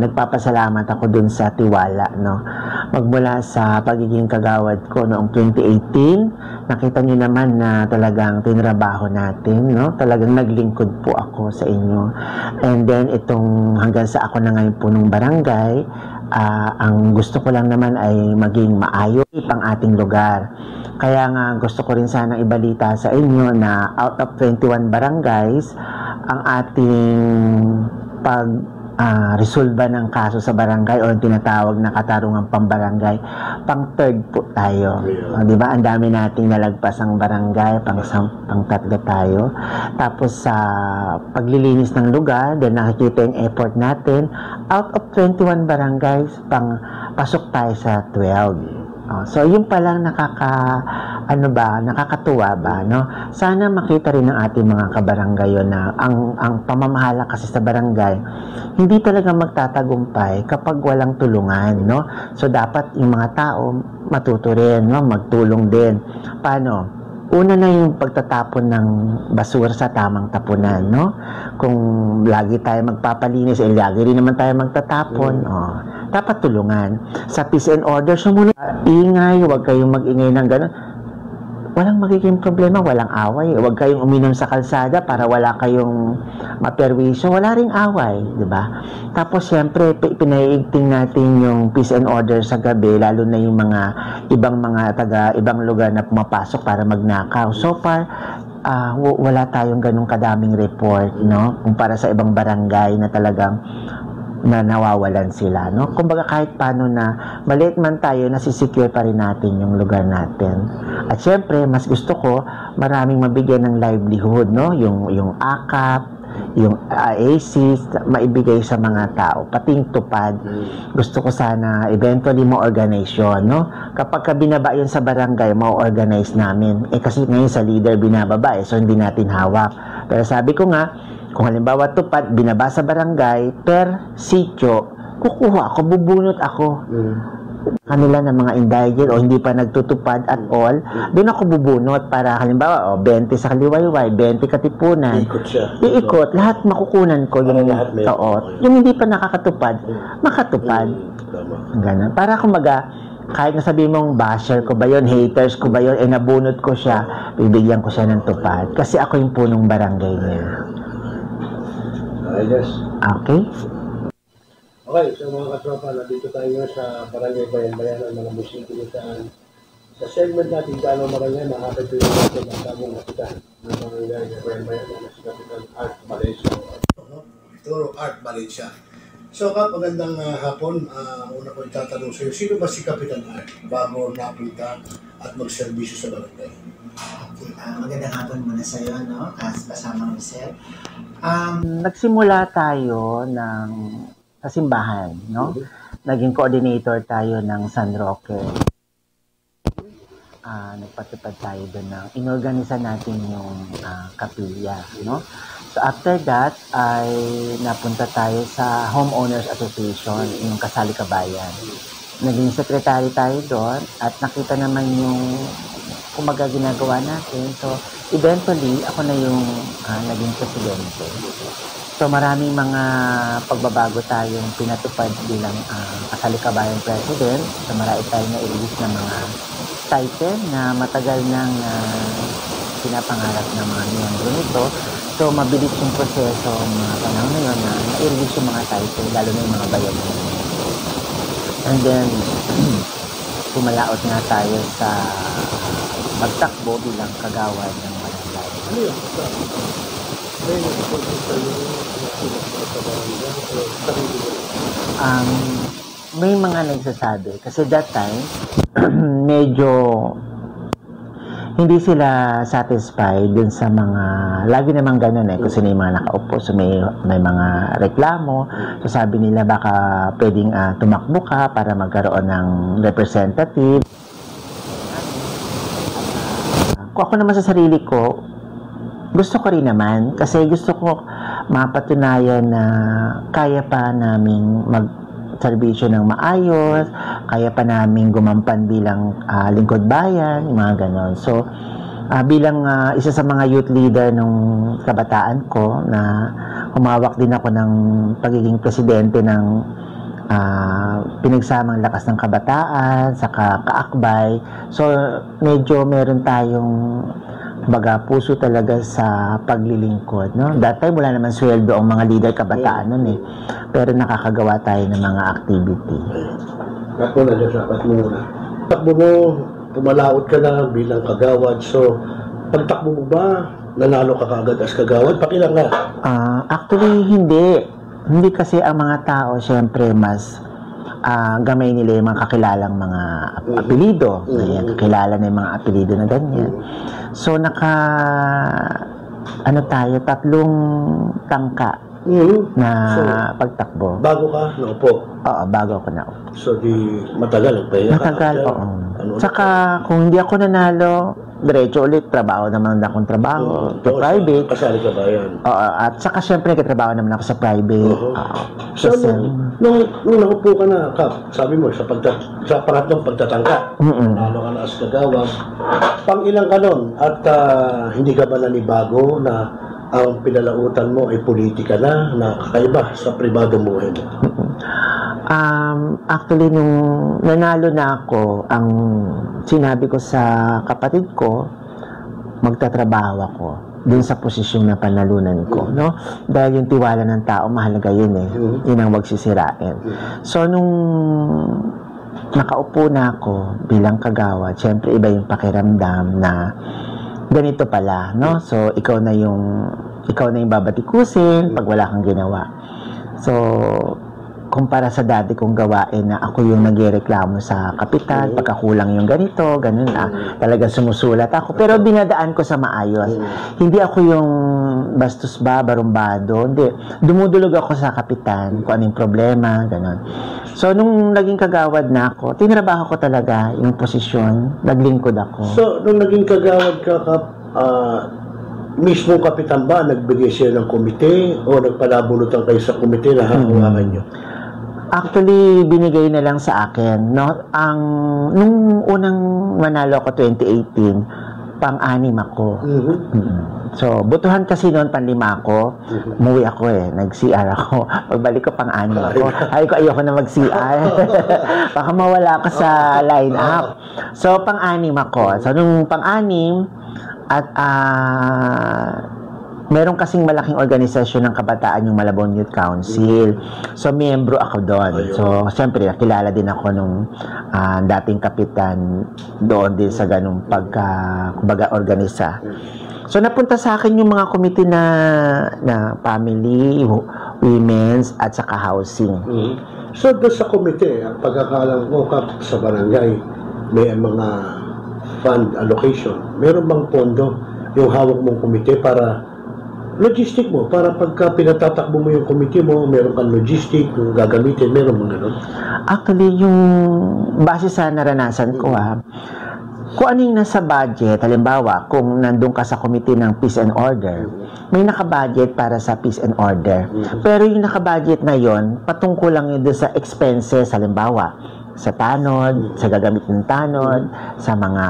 nagpapasalamat ako dun sa tiwala, no? Magmula sa pagiging kagawad ko noong 2018, nakita niyo naman na talagang tinrabaho natin, no? Talagang naglingkod po ako sa inyo. And then, itong hanggang sa ako na ngayon po ng barangay, ang gusto ko lang naman ay maging maayos ang ating lugar. Kaya nga gusto ko rin sanang ibalita sa inyo na out of 21 barangays, ang ating resolba ng kaso sa barangay o yung tinatawag na katarungang pambarangay, pang third po tayo. Di ba? Ang dami nating nalagpas ang barangay, pang tatlo tayo. Tapos sa paglilinis ng lugar, then nakikita yung effort natin, out of 21 barangays, pasok tayo sa 12. So, yun palang nakakatuwa ba, no? Sana makita rin ng ating mga kabaranggayon na ang pamamahala kasi sa barangay, hindi talaga magtatagumpay kapag walang tulungan, no? So, dapat yung mga tao matuto rin, no? Magtulong din. Paano? Una na yung pagtatapon ng basura sa tamang tapunan, no? Kung lagi tayo magpapalinis, lagi rin naman tayo magtatapon, dapat tulungan. Sa peace and order, sumunod, ingay, huwag kayong mag-ingay ng gano'n. Walang magiging problema, walang away. Huwag kayong uminom sa kalsada para wala kayong maperwisyo. Wala ring away, di ba? Tapos, siyempre, pinaiigting natin yung peace and order sa gabi, lalo na yung mga ibang lugar na pumapasok para magnakaw. So far, wala tayong ganung kadaming report, no? Kumpara sa ibang barangay na talagang na nawawalan sila, no? Kumbaga kahit paano na maliit man tayo, nasisecure pa rin natin yung lugar natin. At syempre, mas gusto ko maraming mabigyan ng livelihood, no? Yung AKAP, yung AAC, maibigay sa mga tao, pating tupad. Gusto ko sana eventually ma-organize yun, no? Kapag binaba yun sa barangay, ma-organize namin. Kasi ngayon sa leader binababa, so hindi natin hawak. Pero sabi ko nga, kung halimbawa tupad, binaba sa barangay, per sityo, kukuha ako, bubunot ako. Kanila ng mga indigent o hindi pa nagtutupad at all, doon ako bubunot para halimbawa, 20 sa Kaliwayway, 20 Katipunan. Iikot, lahat makukunan ko yung yung hindi pa nakakatupad, makatupad. Ganun. Para kumaga, kahit nasabihin mong basher ko ba yun, haters ko ba yun, nabunot ko siya, bibigyan ko siya ng tupad. Kasi ako yung punong barangay niya. Okay. Okay, so mga katropa, nandito tayo sa Barangay Bayan-Bayan ng mga Muslim Pilitaan Sa segment natin, Gano'ng Marangay, makakapituloy natin ang tamang kapitan ng barangay na bayan na si Kapitan Art Valencia. Ito, Art Valencia. So, Kap, magandang hapon. Una ko itatanong sa'yo, sino ba si Kapitan Art bago napunta at magserbisyo sa barangay? Okay, magandang hapon muna sa'yo, no? Kasama Michelle. Nagsimula tayo sa simbahan, no? Naging coordinator tayo ng San Roque. Nagpatupad tayo doon ng inorganisa natin yung kapilya, no? So after that ay napunta tayo sa Homeowners Association, yung Kasali Kabayan. Naging secretary tayo doon at nakita naman yung kumaga ginagawa natin. So eventually ako na yung naging presidente. So maraming mga pagbabago tayong pinatupad bilang Kasali Kabayan President. So marami tayo na i-release ng mga title na matagal nang pinapangarap ng mga miyembro nito. So, mabilis yung proseso mga panahon na yun na i-release yung mga title, lalo na yung mga bayan na yun. And then, pumalaot nga tayo sa magtakbo bilang kagawad ng barangay. Ano yun? May mga nagsasabi. Kasi that time, medyo hindi sila satisfied dun sa mga, lagi namang ganun kung sino yung mga nakaupo. So may mga reklamo. So sabi nila baka pwedeng tumakbo ka para magkaroon ng representative. Kung ako naman sa sarili ko, gusto ko rin naman. Kasi gusto ko mapatunayan na kaya pa naming serbisyo ng maayos, kaya pa namin gumampan bilang lingkod bayan, mga ganon. So, bilang isa sa mga youth leader nung kabataan ko, na humawak din ako ng pagiging presidente ng pinagsamang lakas ng kabataan, saka kaakbay. So, medyo meron tayong puso talaga sa paglilingkod, no? That time, wala naman sweldo ang mga leader kabataan nun pero nakakagawa tayo ng mga activity. Ako na dyan, sapat mo muna. Takbo mo, pumalaot ka na bilang kagawad. So, pagtakbo mo ba, nanalo ka kaagad as kagawad? Pakilang nga. Actually, hindi. Hindi kasi ang mga tao, syempre, mas gamay nila yung mga kakilalang mga apelido. Kakilala na yung mga apelido na ganyan. So, tayo, 3 tangka na pagtakbo. Bago ka naupo? Oo, bago ako naupo. So, di matagal, nagpahinga ka? Matagal, oo. Tsaka, kung hindi ako nanalo, diretso ulit, trabaho naman akong trabaho, sa private. Kasali ka ba yan? Oo, at saka syempre, katrabaho naman ako sa private. So, nung naupo ka na, Kap, sabi mo, sa pangatlong pagtatangka, nanalo ka na as kagawad, pang ilang ka nun, at hindi ka ba nanibago na ang pinalautan mo ay politika na kakaiba sa pribadong buhay mo? Actually, nung nanalo na ako, ang sinabi ko sa kapatid ko, magtatrabaho ako dun sa posisyon na panalunan ko, no? Dahil yung tiwala ng tao, mahalaga yun yun ang wag sisirain. So, nung nakaupo na ako bilang kagawad, syempre iba yung pakiramdam na ganito pala, no? So, ikaw na yung babatikusin pag wala kang ginawa. So, kumpara sa dati kong gawain na ako yung nagreklamo sa kapitan, pagkakulang yung ganito, ganun talaga sumusulat ako. Pero dinadaan ko sa maayos. Hindi ako yung bastos ba, barumbado. Hindi. Dumudulog ako sa kapitan kung anong problema, ganun. So, nung naging kagawad na ako, tinrabaho ko talaga yung posisyon, naglingkod ako. So, nung naging kagawad ka, mismo kapitan ba, nagbigay siya ng komite o nagpalabunutan kayo sa komite na hahawakan nyo? Actually, binigay na lang sa akin, no? Nung unang manalo ako 2018, pang-anim ako. So, butuhan kasi noon, pang-5 ako. Umuwi ako nag-CR ako. Pagbalik ko, pang-anim ako. Ayoko na mag-CR. Baka mawala ako sa line-up. So, pang-anim ako. So, nung pang-anim, at meron kasing malaking organisasyon ng kabataan yung Malabon Youth Council. So, miyembro ako doon. So, siyempre, kilala din ako nung dating kapitan doon din sa ganung kumbaga, organisa. So, napunta sa akin yung mga committee na family, women's, at saka housing. So, doon sa komite, ang pagkakalang ko sa barangay, may mga fund allocation. Meron bang pondo yung hawak mong komite para logistic mo, para pagka pinatatakbo mo yung komite mo, meron kang logistic, kung gagamitin, meron mo gano'n? Actually, yung base sa naranasan ko kung ano yung nasa budget, halimbawa, kung nandun ka sa komite ng Peace and Order, may nakabudget para sa Peace and Order. Pero yung nakabudget na yon, patungkol lang yun doon sa expenses, halimbawa, sa tanod, sa gagamit ng tanod, sa mga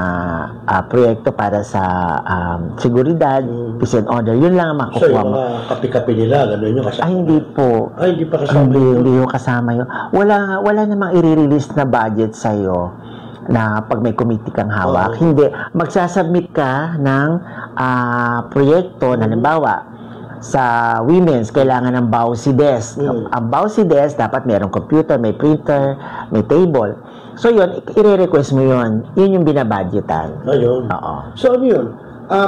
proyekto para sa seguridad, peace and order. Yun lang ang makukuha mo. So, yung mga kapi-kapi nila, gano'n yung kasama? Ay, hindi po. Ay, hindi pa kasama Hindi yung kasama yun. Wala namang i-release na budget sa'yo na pag may committee kang hawak. Hindi. Magsasubmit ka ng proyekto na halimbawa, sa women's, kailangan ng BAUSI desk. Ang BAUSI desk, dapat mayroong computer, may printer, may table. So, yun, i-request mo yun. Yun yung binabudgetan. Ayun. Oo. So, ano yun?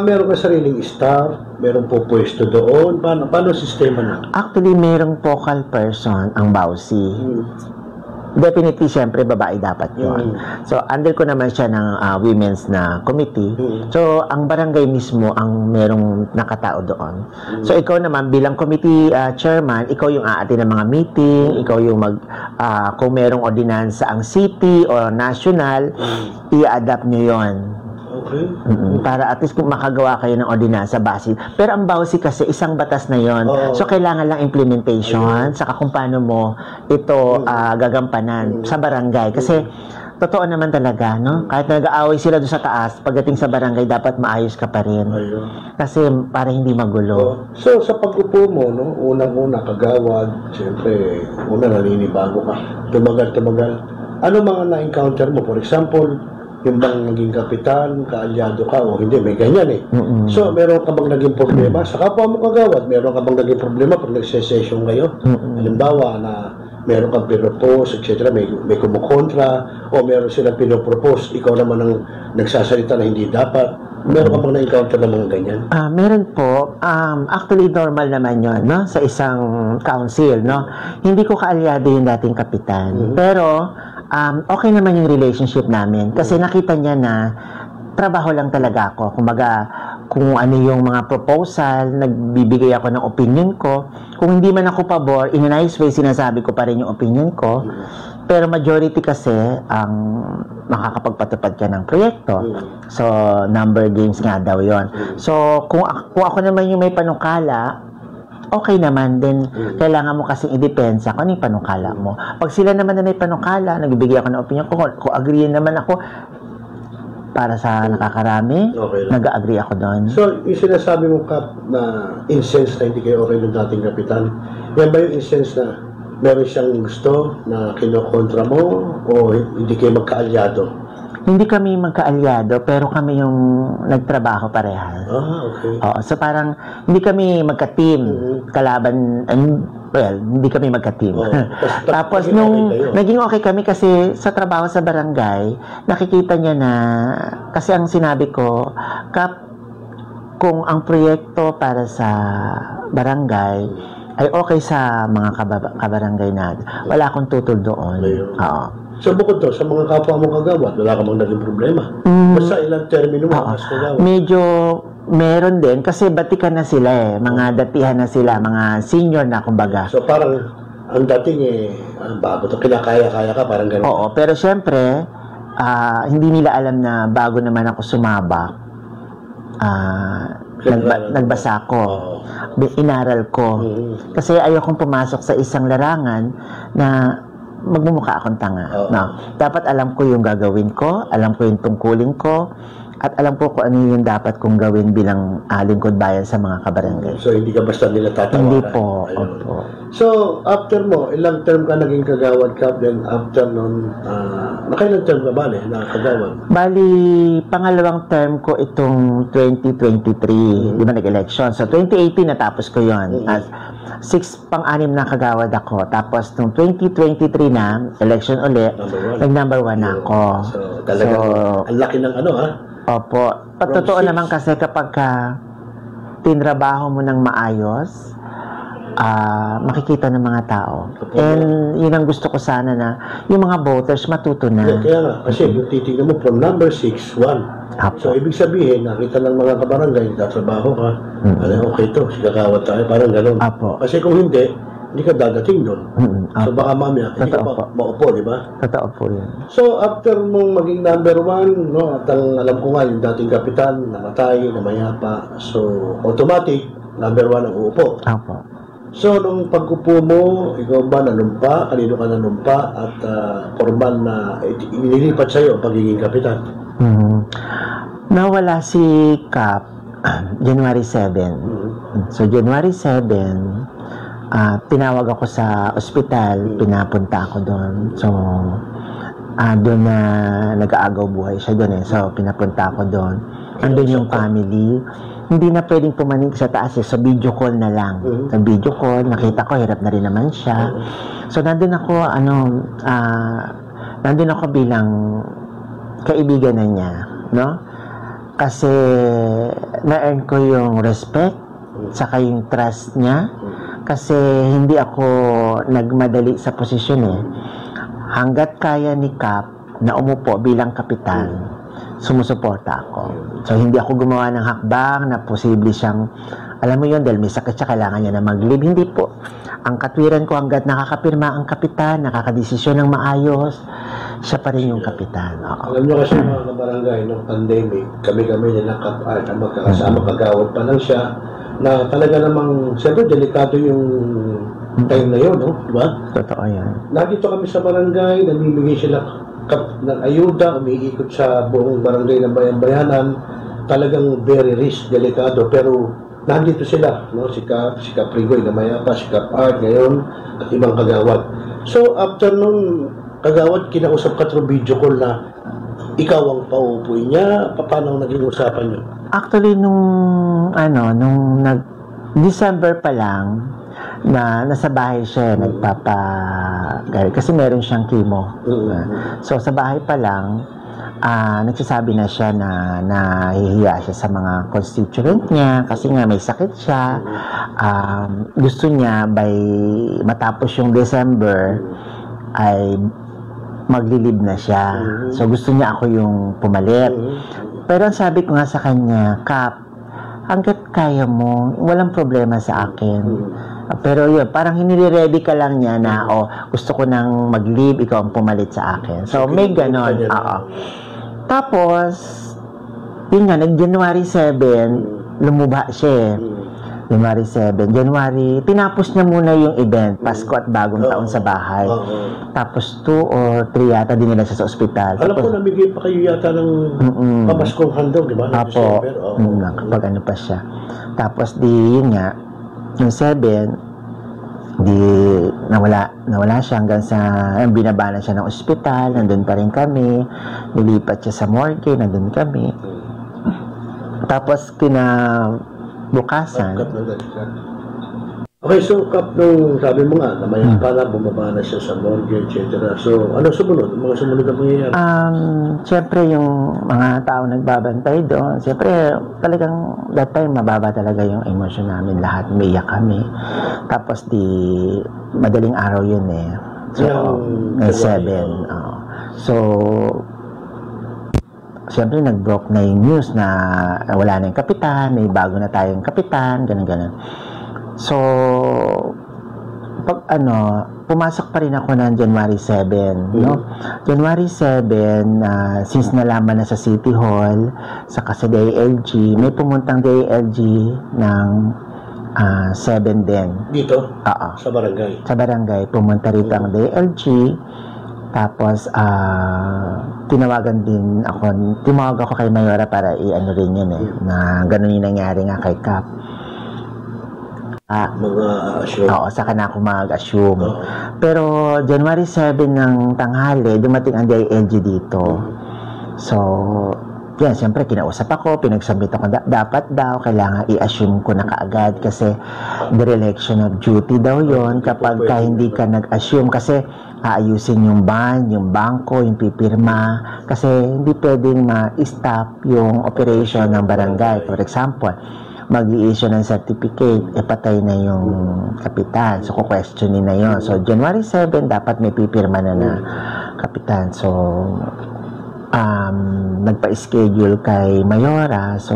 Meron ka sariling staff? Meron po pwesto doon? Paano sistema na? Actually, merong focal person ang BAUSI. Definitely, syempre, babae dapat yun. So, under ko naman siya ng women's na committee. So, ang barangay mismo ang merong nakatao doon. So, ikaw naman, bilang committee chairman, ikaw yung aatin ng mga meeting, ikaw yung kung merong ordinansa ang city o national, i-adapt nyo yon. Okay. Para at least kung makagawa kayo ng ordinansa base. Pero ang BAUSI kasi isang batas na yon. So kailangan lang implementation saka kung paano mo ito gagampanan sa barangay. Kasi totoo naman talaga, no? Kahit nag-aaway sila doon sa taas, pagdating sa barangay dapat maayos ka pa rin. Kasi para hindi magulo. So sa pag-upo mo, no, unang-una kagawad, siyempre una naninibago ka. Tumagal. Ano mga na-encounter mo? For example, yung bang naging kapitan, kaalyado ka, o hindi, may ganyan eh. So, meron ka bang naging problema? Sa kapwa mo kagawad, meron ka bang naging problema pag nagsesesyon kayo? Halimbawa na meron kang pinopose, etc., may kumukontra, o meron silang pinopropose, ikaw naman ang nagsasalita na hindi dapat. Meron ka bang na-encounter na mga ganyan? Meron po. Actually, normal naman yun, no? Sa isang council, no? Hindi ko kaalyado yung dating kapitan. Pero, okay naman yung relationship namin kasi nakita niya na trabaho lang talaga ako. Kumbaga, kung ano yung mga proposal, nagbibigay ako ng opinion ko. Kung hindi man ako pabor, in a nice way, sinasabi ko pa rin yung opinion ko. Pero majority kasi ang makakapagpatupad ka ng proyekto. So, number games nga daw yon. So, kung ako naman yung may panukala, okay naman din. Kailangan mo kasing i-depensa kung ano yung panukala mo. Pag sila naman na may panukala, nagbibigay ako ng opinion ko, kung agree naman ako, para sa nakakarami, nag-agree ako doon. So, yung sinasabi mo, Kap, na incense na hindi kayo okay ng dating kapitan, yan ba yung incense na meron siyang gusto na kinokontra mo o hindi kayo magkaalyado? Hindi kami magkaalyado, pero kami yung nagtrabaho parehas. Okay. So parang hindi kami magka-team, kalaban, hindi kami magka-team. Tapos nung naging okay kami kasi sa trabaho sa barangay, nakikita niya na, kasi ang sinabi ko, Kap, kung ang proyekto para sa barangay ay okay sa mga kabarangay natin, wala akong tutol doon. Oo. So bukod to, sa mga kapwa mo kagawad, wala ka bang naging problema? Basta ilang termino mo as kagawad? Medyo meron din, kasi batikan na sila mga datihan na sila, mga senior na kumbaga. So parang, ang dating bago to, kinakaya-kaya ka, parang gano'n. Oo, pero syempre, hindi nila alam na bago naman ako sumabak, nagbasa ko, inaral ko. Kasi ayokong pumasok sa isang larangan na magmumukha akong tanga. No? Dapat alam ko yung gagawin ko, alam ko yung tungkulin ko, At alam ko kung ano yung dapat kong gawin bilang lingkod bayan sa mga kabarangay. So, hindi ka basta nila tatawaran? Hindi po. Opo. So, after mo, ilang term ka naging kagawad, Kap? Then, after nun, nakailang term ka ba na kagawad? Bali, pangalawang term ko itong 2023. Di ba nag-election? So, 2018 natapos ko yun. At 6 na kagawad ako. Tapos, nung 2023 na, election ulit, nag-number 1 na ako. So, talagang ang laki ng ano, ha? Opo. Totoo naman kasi kapag tinrabaho mo ng maayos, makikita ng mga tao. And yun ang gusto ko sana na yung mga voters matuto na. Kaya nga, kasi yung titignan mo from number 6, 1. So, ibig sabihin, nakita ng mga kabarangay, tatrabaho ka, okay to, sigakawat tayo, parang gano'n. Kasi kung hindi ka dadating doon. So, baka mamaya, hindi ka maupo, di ba? Totoo po yun. So, after mong maging number 1, no, at alam ko nga, yung dating kapitan, namatay, namayapa. So, automatic, number 1 ang uupo. So, nung pag-upo mo, ikaw ba nanumpa? Kanino ka nanumpa? At formal na inilipat sa'yo ang pagiging kapitan? Nawala si Kap January 7. So, January 7, tinawag ako sa ospital, pinapunta ako doon. So, doon na nag-aagaw buhay siya doon eh. So, pinapunta ako doon. Andun yung family. Hindi na pwedeng pumanig sa taas eh. So, video call na lang. Sa video call, nakita ko, hirap na rin naman siya. So, nandun ako bilang kaibigan na niya, no? Kasi, na-earn ko yung respect, saka yung trust niya. Kasi hindi ako nagmadali sa posisyon eh. Hanggat kaya ni Kap na umupo bilang kapitan, sumusuporta ako. So, hindi ako gumawa ng hakbang na posible siyang, alam mo yun, dahil may sakit siya, kailangan niya na mag-leave. Hindi po. Ang katwiran ko, hanggat nakakapirma ang kapitan, nakakadesisyon ng maayos, siya pa rin yung kapitan. Alam niyo kasi mga kabarangay, nung pandemic, kami-kami na magkakasama, kagawad pa lang siya, na talaga namang, siyempre, delikado yung time na yun, no? Diba? Totoo yan. Nandito kami sa barangay, namimigay sila ng ayuda, umiikot sa buong barangay ng bayan-bayanan, talagang very risk, delikado, pero nandito sila, no? Si Caprigoy na mayapa, si Cap Art ngayon, at ibang kagawad. So, after nung kagawad, kinausap ka through video call na ikaw ang pauupuin niya, paano naging usapan niyo? Actually, nung December pa lang, na nasa bahay siya, kasi meron siyang chemo. So, sa bahay pa lang, nagsasabi na siya na nahihiya siya sa mga constituent niya kasi nga may sakit siya. Gusto niya matapos yung December ay maglilib na siya. So, gusto niya ako yung pumalit. Pero ang sabi ko nga sa kanya, Kap, hanggat kaya mo, walang problema sa akin. Pero yun, parang hinire-ready ka lang niya na, gusto ko nang mag-leave, ikaw ang pumalit sa akin. So, may ganon. Tapos, yun nga, nag-January 7, lumubha siya January 7. Tinapos niya muna yung event, Pasko at Bagong Taon sa bahay. Tapos 2 or 3 yata din nila sa ospital. Alam ko, namigay pa kayo yata ng papaskong handog, di ba? Apo, kapag ano pa siya. Tapos yun nga, yung 7, nawala siya hanggang sa binabana siya ng ospital, nandun pa rin kami, nilipat siya sa morgue, nandun kami. Tapos bukasan. Okay, so Kap, nung sabi mo nga, namayapa na, bumaba na siya sa morgue, etc. So, ano sumunod? Mga sumunod na mangyayari? Siyempre, yung mga tao nagbabantay doon, siyempre, talagang that time, mababa talaga yung emosyon namin. Lahat, umiyak kami. Tapos, madaling araw yun eh. So, may 7. So, siyempre, nag-broke na yung news na wala na yung kapitan, may bago na tayong kapitan, ganun-ganun. So, pumasok pa rin ako ng January 7, no? January 7, since nalaman na sa City Hall, saka sa DILG, may pumuntang DILG ng 7 din. Dito? Sa barangay? Sa barangay. Pumunta rito ang DILG. Tapos, tinawag ako kay Mayora para i-ano rin yun na ganun yung nangyari nga kay Cap. Oo, saka na ako mag-assume. Pero, January 7 ng tanghali, dumating ang DILG dito. So, yan, siyempre, kinausap ako, pinagsubmit ako, dapat daw, kailangan i-assume ko na kaagad kasi dereliction of duty daw yon kapag hindi ka nag-assume kasi aayusin yung bond, yung bangko, yung pipirma kasi hindi pwedeng ma-stop yung operation ng barangay. For example, mag-i-issue ng certificate, patay na yung kapitan. So, questionin na yon. So, January 7, dapat may pipirma na kapitan. So, nagpa-schedule kay Mayora. So,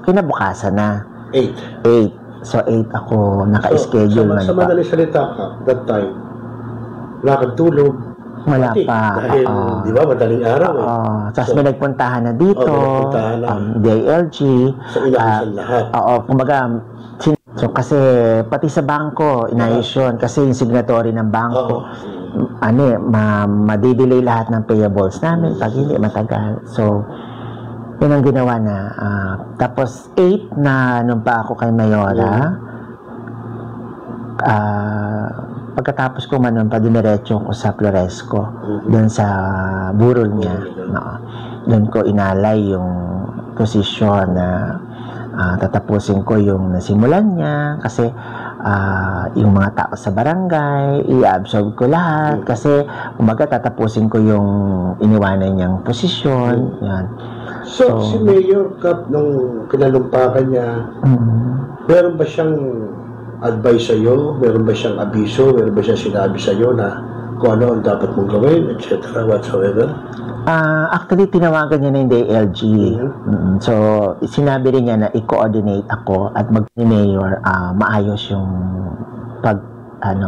kinabukasan na. 8. So, 8 ako naka-schedule. Sa madaling salita ka, that time, wala kang tulog. Wala pa. Dahil, di ba, madaling araw Tapos may nagpuntahan na dito, DILG. So, inaasan lahat. Kumbaga, so kasi pati sa bangko, inayos yun. Kasi yung signatory ng bangko, madidelay lahat ng payables namin pag hindi matagal. So, yun ang ginawa na. Tapos, 8 na nung pa ako kay Mayora, pagkatapos ko manumpa, diniretso ko sa Floresco, doon sa burol niya. Doon ko inalay yung posisyon na tatapusin ko yung nasimulan niya kasi yung mga tao sa barangay, i-absorb ko lahat kasi umaga tatapusin ko yung iniwanan niyang posisyon. Yan. So, si Mayor Cap, nung kinalumpakan niya, meron ba siyang advice sa'yo? Meron ba siyang abiso? Meron ba siyang sinabi sa'yo na kung ano ang dapat mong gawin, etc. whatsoever? Actually, tinawagan niya na yung DILG. So, sinabi rin niya na i-coordinate ako at mag-mayor, maayos yung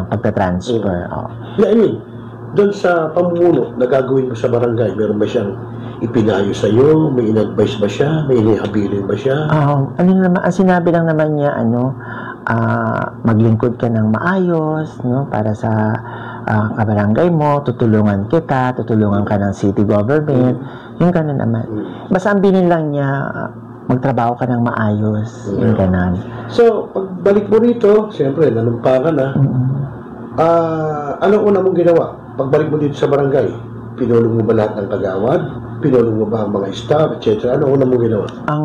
pagta-transfer. I mean, doon sa pamumuno na gagawin mo sa barangay, meron ba siyang ipinayo sa'yo? May in-advise ba siya? May inihabilin ba siya? Ang sinabi lang naman niya, maglingkod ka ng maayos, para sa kabarangay mo, tutulungan kita, tutulungan ka ng city government, yung gano'n naman. Basta ang bilin lang niya, magtrabaho ka ng maayos, yung gano'n. So, pagbalik mo rito, siyempre, nanumpa ka na, anong una mong ginawa? Pagbalik mo dito sa barangay, pinulong mo ba lahat ng kagawad? Pinulong mo ba ang mga staff, etc.? Anong una mong ginawa? Ang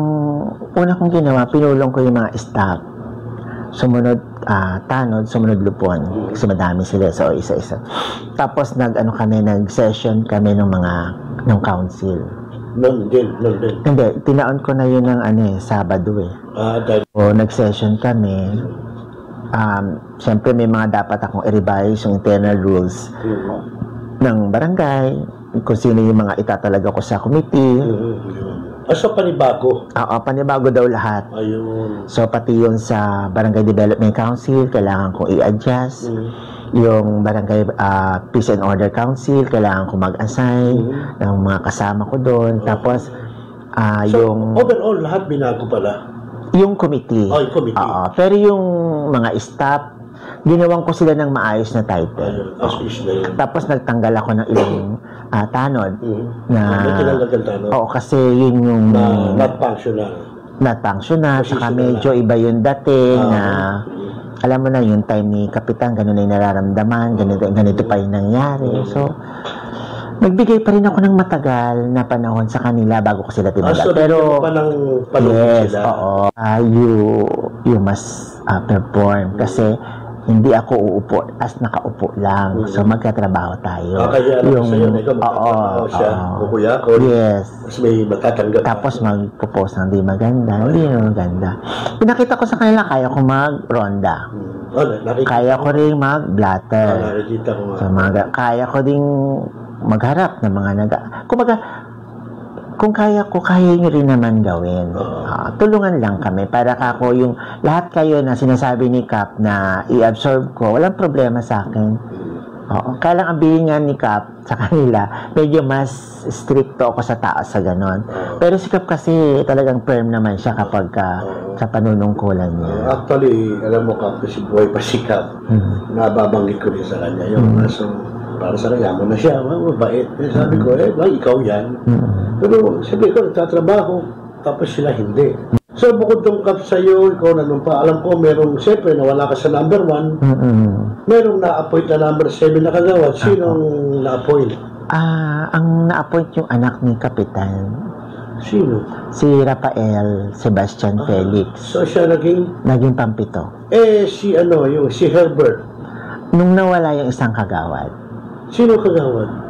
una kong ginawa, pinulong ko yung mga staff. Sumunod tanod, sumunod lupon. Kasi madami sila, so isa-isa. Tapos nag-session kami ng council. Hindi, tinaon ko na yun ng Sabado So, nag-session kami. Siyempre may mga dapat akong i-revise yung internal rules ng barangay, kung sino yung mga itatalaga ko sa committee. So, panibago? Oo, panibago daw lahat. Ayun. So, pati yun sa Barangay Development Council, kailangan kong i-adjust. Yung Barangay Peace and Order Council, kailangan kong mag-assign ng mga kasama ko doon. Tapos, yung... overall, lahat binago pala? Yung committee. Yung committee. Pero yung mga staff, ginawan ko sila ng maayos na title. Tapos nagtanggal ako ng ilang tanod. Oo, kasi yun yung not functional. Saka medyo iba yung dating na alam mo na yung time ni Kapitan, ganun na yung nararamdaman, ganito pa yung nangyari. So, nagbigay pa rin ako ng matagal na panahon sa kanila bago ko sila tinanggap. Pero, yes, oo. You must perform kasi hindi ako uupo as nakaupo lang. So, magkatrabaho tayo. Kaya alam sa'yo, magkatrabaho siya, kukuyakon. Yes. Tapos may matatanggap. Tapos magpo-post ng di maganda. Hindi maganda. Pinakita ko sa kanila, kaya ko mag-ronda. Kaya ko rin mag-blatter. Nakikita ko nga. So, kaya ko ding magharap ng mga kumbaga, kung kaya ko, kaya nyo rin naman gawin. Tulungan lang kami para kako yung lahat kayo na sinasabi ni Cap na i-absorb ko, walang problema sa akin. Kaya lang ang bilin nga ni Cap sa kanila, medyo mas stricto ako sa taas sa ganon. Pero si Cap kasi talagang firm naman siya kapag sa panunungkulan niya. Actually, alam mo Cap, kasi buhay pa si Cap. Nababanggit ko rin sa kanya yun. So, para sa kanya mo na siya, mabait. Sabi ko, ikaw yan. Pero sabi ko, nagtatrabaho, tapos sila hindi. So, bukod tungkap sa'yo, ikaw nanumpa, alam ko, merong, siyempre, nawala ka sa number 1, merong na-appoint na number 7 na kagawad. Sinong na-appoint? Ang na-appoint yung anak ni Kapitan. Sino? Si Rafael Sebastian Felix. So, siya naging? Naging pampito. Si Herbert. Nung nawala yung isang kagawad. Sino kagawad?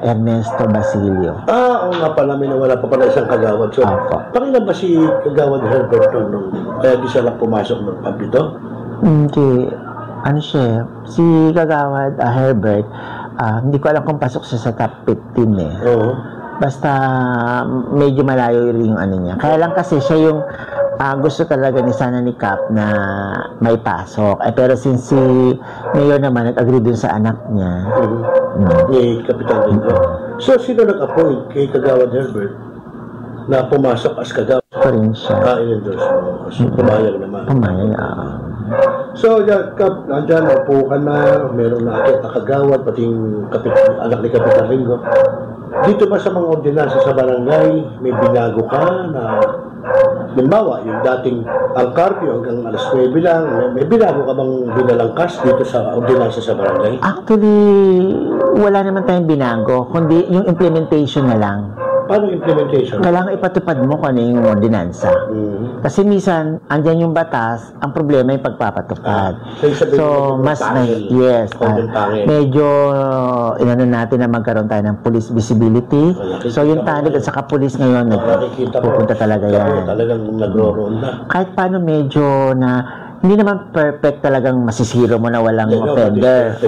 Ernesto Basilio. Oo nga pala, may nawala pa pala isang kagawad. So, pakilan ba si kagawad Herbert nung kaya di siya lang pumasok ng pampito? Ano siya, si kagawad Herbert, hindi ko alam kung pasok siya sa top 15 eh. Oo. Basta medyo malayo rin yung ano niya. Kaya lang kasi siya yung gusto talaga ni sana ni Cap na may pasok. Pero since si Mayor naman nag-agree dun sa anak niya. Ni Kapitan Ringo. So, sino nag-appoint kay Kagawad Herbert na pumasok as kagawad? Ito rin siya. In-endorse mo. So, pumayag naman. Pumayag, So, yan, Kap, nandyan, upo ka na, meron na akit na kagawad, pati yung anak ni Kapitan Ringo. Dito ba sa mga ordinansa sa barangay, may binago ka na, limbawa, yung dating ang curfew hanggang alas 9 lang, may binago ka bang binalangkas dito sa ordinansa sa barangay? Actually, wala naman tayong binago, kundi yung implementation na lang. Paano implementation? Kailangan ipatupad mo kung ano yung ordinansa. Kasi minsan, andyan yung batas, ang problema yung pagpapatupad. So, mas medyo inano natin na magkaroon tayo ng police visibility. So, yung tanod at saka police ngayon, pupunta talaga yan. Talagang nagroroon na. Kahit paano medyo na hindi naman perfect talagang masisiro mo na walang offender.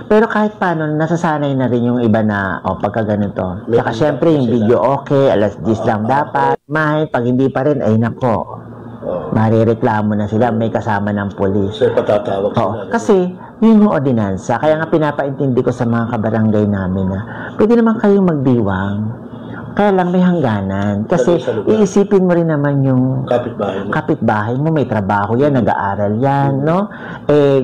Pero kahit paano, nasasanay na rin yung iba na, pagka ganito. Saka syempre, yung video okay, alas 10 lang dapat. Pag hindi pa rin, ay nako. Marireklamo na sila, may kasama ng polis. So, patatawag sila. Kasi, yun yung ordinansa. Kaya nga pinapaintindi ko sa mga kabarangay namin na pwede naman kayong magdiwang. Kaya lang may hangganan. Kasi iisipin mo rin naman yung kapitbahay mo, may trabaho yan, nag-aaral yan, no?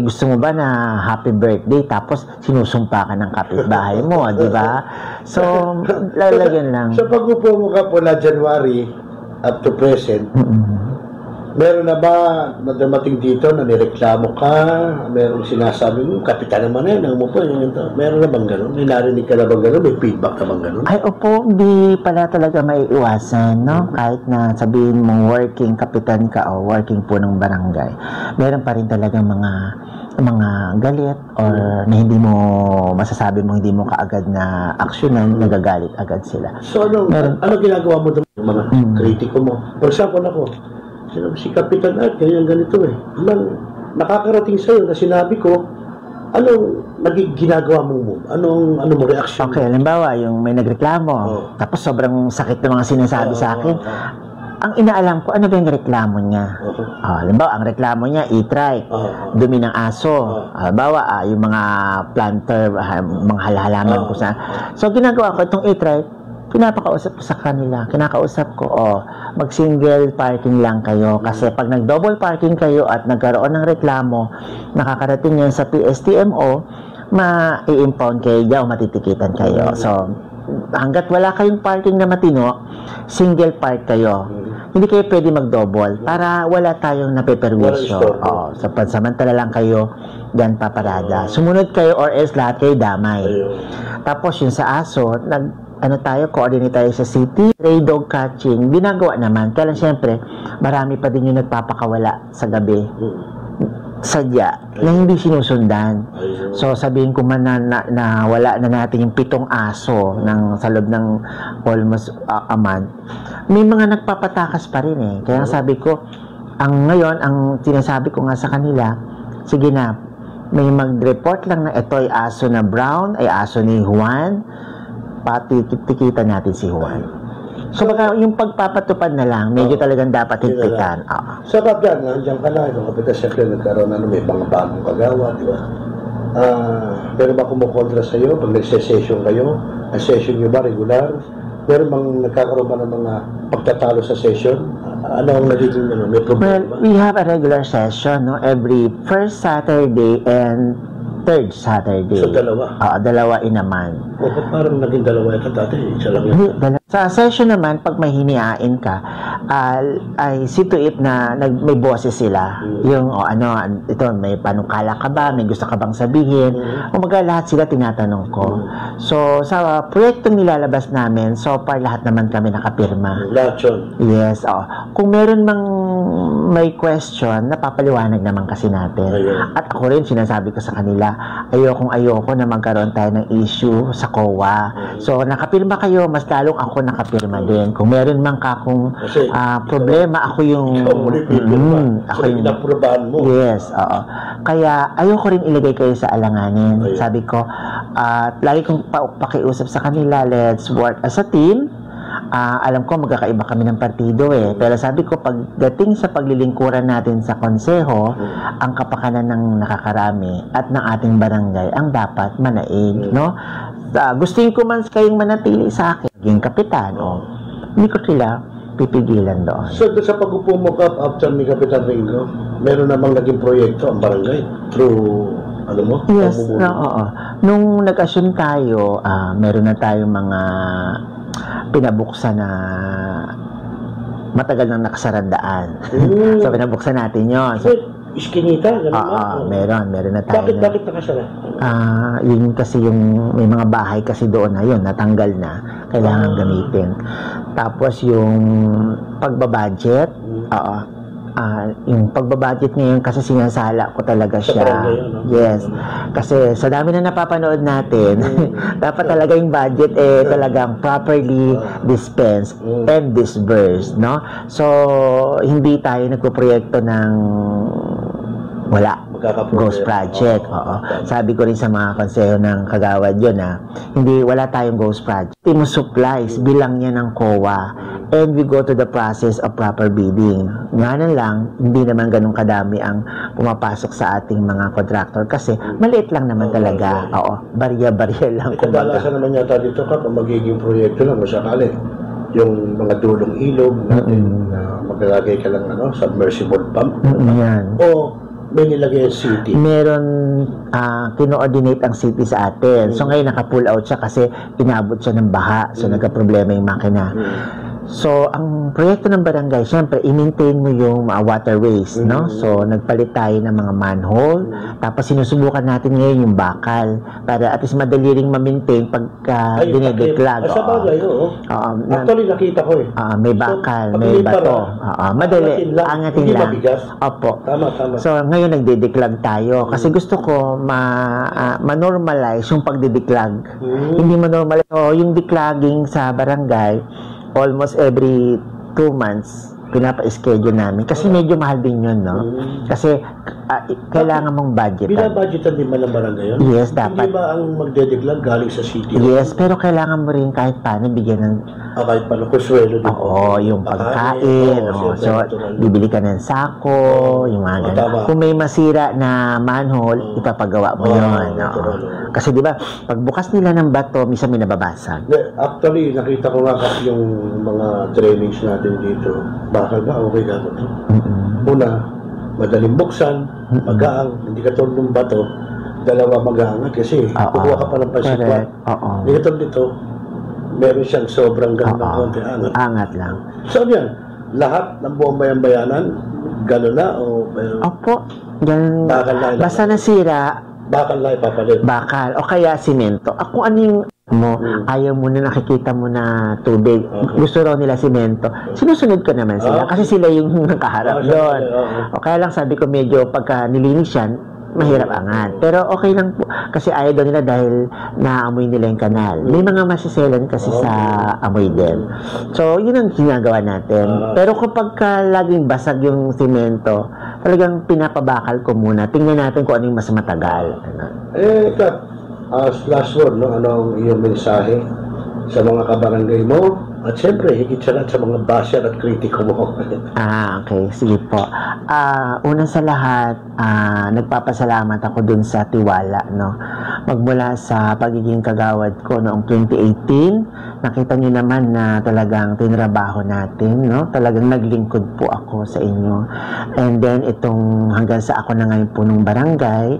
Gusto mo ba na happy birthday tapos sinusumpa ka ng kapitbahay mo, di ba? So, lalagyan lang. So, pag-upo mo ka po na January up to present, meron na ba na dumating dito na nireklamo ka? Meron sinasabi mo, kapitan naman yan, umupo yan. Meron na bang gano'n? May narinig ka na bang gano'n? May feedback ka bang gano'n? Ay, opo, hindi pala talaga maiiwasan, no? Kahit na sabihin mong working kapitan ka o working po ng barangay, meron pa rin talaga mga galit or na hindi mo masasabi mo, hindi mo kaagad na aksyonan, nagagalit agad sila. So, ano ginagawa mo doon? Mga kritiko mo? For example ako, si Kapitan Art, ganito eh. Nakakarating sa'yo na sinabi ko, anong naging ginagawa mo? Anong reaction? Okay, halimbawa, yung may nagreklamo, tapos sobrang sakit ng mga sinasabi sa akin, ang inaalam ko, ano ba yung reklamo niya? Halimbawa, ang reklamo niya, e-trike, dumi ng aso, halimbawa, yung mga planter, mga halaman ko sa. So, ginagawa ko itong e-trike, pinapakausap ko sa kanila. Kinakausap ko, mag-single parking lang kayo. Kasi pag nag-double parking kayo at nagkaroon ng reklamo, nakakarating yan sa PSTMO, ma-i-impound kayo dyan o matitikitan kayo. So, hanggat wala kayong parking na matino, single park kayo. Hindi kayo pwede mag-double para wala tayong napeperwisyo. So, pansamantala lang kayo dyan paparada. Sumunod kayo or else lahat kayo damay. Tapos yung sa aso, coordinate tayo sa city, stray dog catching, ginagawa naman. Kaya lang syempre, marami pa din yung nagpapakawala sa gabi. Sadya, na hindi sinusundan. So, sabihin ko man na wala na natin yung 7 aso sa loob ng almost a month. May mga nagpapatakas pa rin eh. Kaya sabi ko, ngayon, ang sinasabi ko nga sa kanila, sige na, may mag-report lang na ito ay aso na brown, ay aso ni Juan, pati tikita natin si Juan. So, baka yung pagpapatupad na lang, medyo talagang dapat higpitan. So, Kapitan, nandiyan ka na. Yung Kapitan, siyempre, nagkaroon may mga bagong kagawa, di ba? Pero ba kumukontra sa iyo pag nagse-session kayo? Ang session nyo ba regular? Meron bang nagkakaroon ba ng mga pagtatalo sa session? Ano ang nagiging may problema? Well, we have a regular session, no? Every first Saturday and third Saturday. So, dalawa? Dalawa naman. O, parang naging dalawa ito dati, isa lang yun. Sa session naman, pag may hiniain ka, ay see to it na may boses sila. Yung, ito, may panukala ka ba? May gusto ka bang sabihin? Umaga, lahat sila tinatanong ko. So, sa proyektong nilalabas namin, so far, lahat naman kami nakapirma. Lahat yun? Yes, Kung meron mang may question, napapaliwanag naman kasi natin. At ako rin, sinasabi ko sa kanila, ayoko na magkaroon tayo ng issue sa COA. So, nakapirma kayo, mas lalong ako nakapirma din. Kung meron man kakong problema, ako yung ako yung inaprobahan mo. Yes, Kaya, ayoko rin ilagay kayo sa alanganin. Sabi ko, lagi kong pakiusap sa kanila, let's work as a team. Alam ko magkakaiba kami ng partido pero sabi ko pagdating sa paglilingkuran natin sa konseho, ang kapakanan ng nakakarami at ng ating barangay ang dapat manaig, no? Gustuin ko man kayong manatili sa akin, yung kapitan, hindi ko sila pipigilan doon. So, sa pag-upo mo ka after ni Kapitan Ringo, meron namang naging proyekto ang barangay through Yes, nung nag-assume tayo, meron na tayong mga pinabuksan na matagal nang nakasarandaan. So, pinabuksan natin yun. So, Iskinita? Meron na tayo. Bakit nakasara? Yun kasi yung may mga bahay kasi doon na yun, natanggal na. Kailangan gamitin. Tapos yung pagbabudget, yung pagbabudget ngayon kasi sinasala ko talaga siya. Yes. Kasi sa dami na napapanood natin, dapat talaga yung budget talagang properly dispensed and disbursed, no? So, hindi tayo nagpo-proyekto ng wala. Ghost project. Sabi ko rin sa mga konseho ng Kagawad yun wala tayong ghost project. Team supplies, bilang niya ng COA. And we go to the process of proper bidding. Ngayon lang, hindi naman ganun kadami ang pumapasok sa ating mga contractor kasi maliit lang naman talaga. Barya-barya lang. Kadalasan naman yata dito kapag magiging proyekto lang masakali. Yung mga dulong ilog natin na maglalagay ka lang submersible pump. Yan. O may nilagay ang city? Meron, kino-ordinate ang city sa atin. So ngayon naka-pull out siya kasi inabot siya ng baha. So nagka-problema yung makina. So, ang proyekto ng barangay, syempre, i-maintain mo yung waterways, no? So, nagpalit tayo ng mga manhole, tapos sinusubukan natin ngayon yung bakal, para at least madali ring ma-maintain pagka dinideklag. Sa bagay, actually, nakita ko may bakal, may bato. Madali, angatin lang. Opo. Tama. So, ngayon nagdideklag tayo, kasi gusto ko ma-normalize yung pagdideklag. Hindi ma-normalize. So, yung declogging sa barangay, almost every 2 months pinapa-schedule namin kasi medyo mahal din yun, no? Kasi kailangan mong budget. Binabudgetan din ba ng barangay yun? Yes, dapat. Hindi ba ang magdedeklag galing sa city? Yes, pero kailangan mo rin kahit paano bigyan ng kahit paano kuswelo din. Yung pagkain. So, bibili ka ng sako, yung mga ganun. Kung may masira na manhole, ipapagawa mo yun. Kasi di ba, pagbukas nila ng bato, minsan may nababasag. Actually, nakita ko nga yung mga trainings natin dito. Bakal ba? Okay ka ito? Una, madaling buksan, magaang, hindi ka tulad ng bato, dalawa magaangat kasi kukuha ka pa ng pansikwa. Hindi ka tulad dito, meron siyang sobrang ganda ng konti angat. Angat lang. So, yan, lahat ng buong bayan-bayanan, gano'n na o Opo, ganun. Basta nasira, bakal na ipapalit. Bakal, o kaya simento. Kung ano yung ayaw mo na nakikita mo na tubig, gusto raw nila simento, sinusunod ko naman sila kasi sila yung nakaharap doon. O kaya lang sabi ko medyo pagka nilinis yan, mahirap angat. Pero okay lang po kasi ayaw daw nila dahil naamoy nila yung kanal. May mga masiselan kasi sa amoy din. So, yun ang ginagawa natin. Pero kapag laging basag yung simento, talagang pinapabakal ko muna. Tingnan natin kung ano yung mas matagal. Kat, last word, no? Anong iyong mensahe sa mga kabarangay mo? At syempre, higit sa lahat sa mga basher at kritiko mo. Okay. Sige po. Una sa lahat, nagpapasalamat ako dun sa tiwala, no? Magmula sa pagiging kagawad ko noong 2018, nakita niyo naman na talagang tinrabaho natin, no? Talagang naglingkod po ako sa inyo. And then, itong hanggang sa ako na ngayon po nung barangay,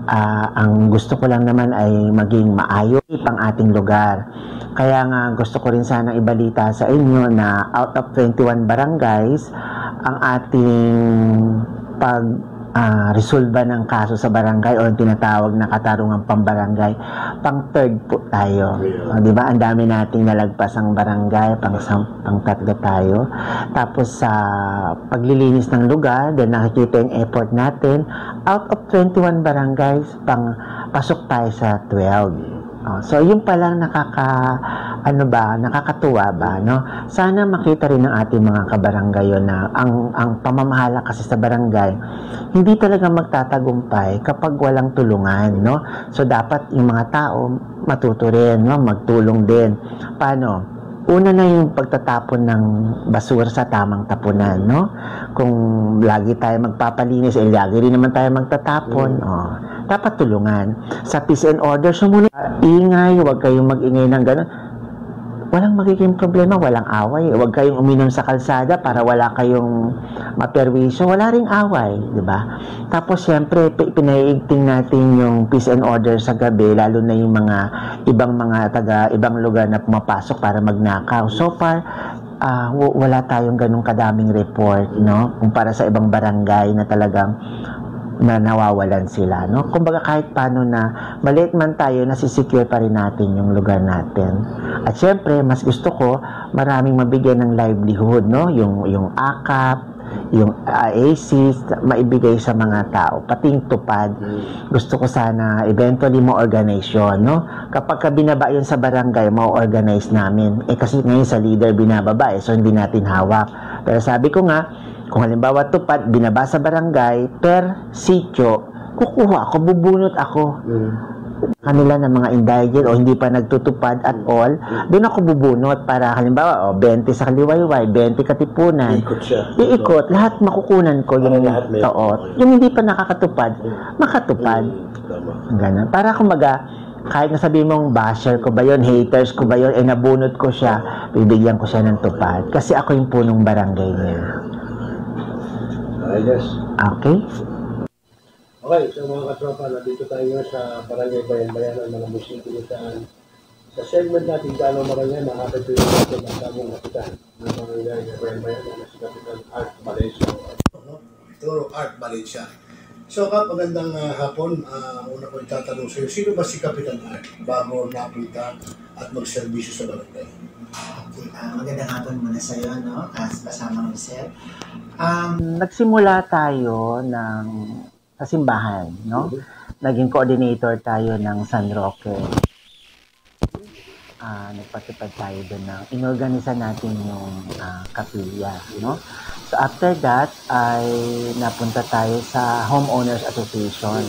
ang gusto ko lang naman ay maging maayos ang ating lugar. Kaya nga gusto ko rin sana ibalita sa inyo na out of 21 barangays, ang ating resolba ng kaso sa barangay o yung tinatawag na katarungang pambarangay, pang third po tayo. Di ba? Ang dami nating nalagpas ang barangay, pang tatlo tayo. Tapos sa paglilinis ng lugar, then nakikita yung effort natin, out of 21 barangays, pasok tayo sa 12. So, yung palang nakakatuwa ba, no? Sana makita rin ng ating mga kabarangay na ang pamamahala kasi sa barangay, hindi talaga magtatagumpay kapag walang tulungan, no? So, dapat yung mga tao matuto rin, no? Magtulong din. Paano? Una na yung pagtatapon ng basura sa tamang tapunan, no? Kung lagi tayo magpapalinis, lagi rin naman tayo magtatapon, dapat tulungan. Sa peace and order, sumunod, ingay, huwag kayong mag-ingay ng gano'n. Walang magiging problema, walang away. Huwag kayong uminom sa kalsada para wala kayong maperwisyo. Wala ring away, di ba? Tapos, siyempre, pinaiigting natin yung peace and order sa gabi, lalo na yung mga ibang lugar na pumapasok para magnakaw. So far, wala tayong ganung kadaming report, no? Kumpara sa ibang barangay na talagang na nawawalan sila, no? Kumbaga kahit paano na maliit man tayo, nasisecure pa rin natin yung lugar natin. At syempre, mas gusto ko maraming mabigyan ng livelihood, no? Yung AKAP, yung AAC, maibigay sa mga tao, pati yung tupad. Gusto ko sana eventually ma-organize yun, no? Kapag binaba yun sa barangay, ma-organize namin. Kasi ngayon sa leader binababa, so hindi natin hawak. Pero sabi ko nga, kung halimbawa tupad, binaba sa barangay, per sityo, kukuha ako, bubunot ako. Kanila ng mga indigent o hindi pa nagtutupad at all, doon ako bubunot para halimbawa, 20 sa Kaliwayway, 20 Katipunan. Iikot siya. Iikot, lahat makukunan ko yung yung hindi pa nakakatupad, makatupad. Ganun. Para kumaga, kahit nasabi mong basher ko ba yun, haters ko ba yun, nabunot ko siya, bibigyan ko siya ng tupad. Kasi ako yung punong barangay niya. Yes. Okay. Okay, so mga katropa, nandito tayo sa Barangay Bayan-Bayan ng mga musikilitan. Sa segment natin, Gano'ng Marangay, makakapit yung natin ang tamong kapitan ng Barangay Bayan-Bayan na si Kapitan Art Valencia. Ito, Art Valencia. So, magandang hapon. Una ko itatanong sa'yo, sino ba si Kapitan Art bago napunta at magserbisyo sa barangay? Okay, magandang hapon muna sa iyo, no? Kasama ng Sir. Nagsimula tayo sa simbahan, no? Naging coordinator tayo ng San Roque. Nagpatupad tayo doon na inorganisa natin yung kapilya, no? So after that, ay napunta tayo sa Homeowners Association.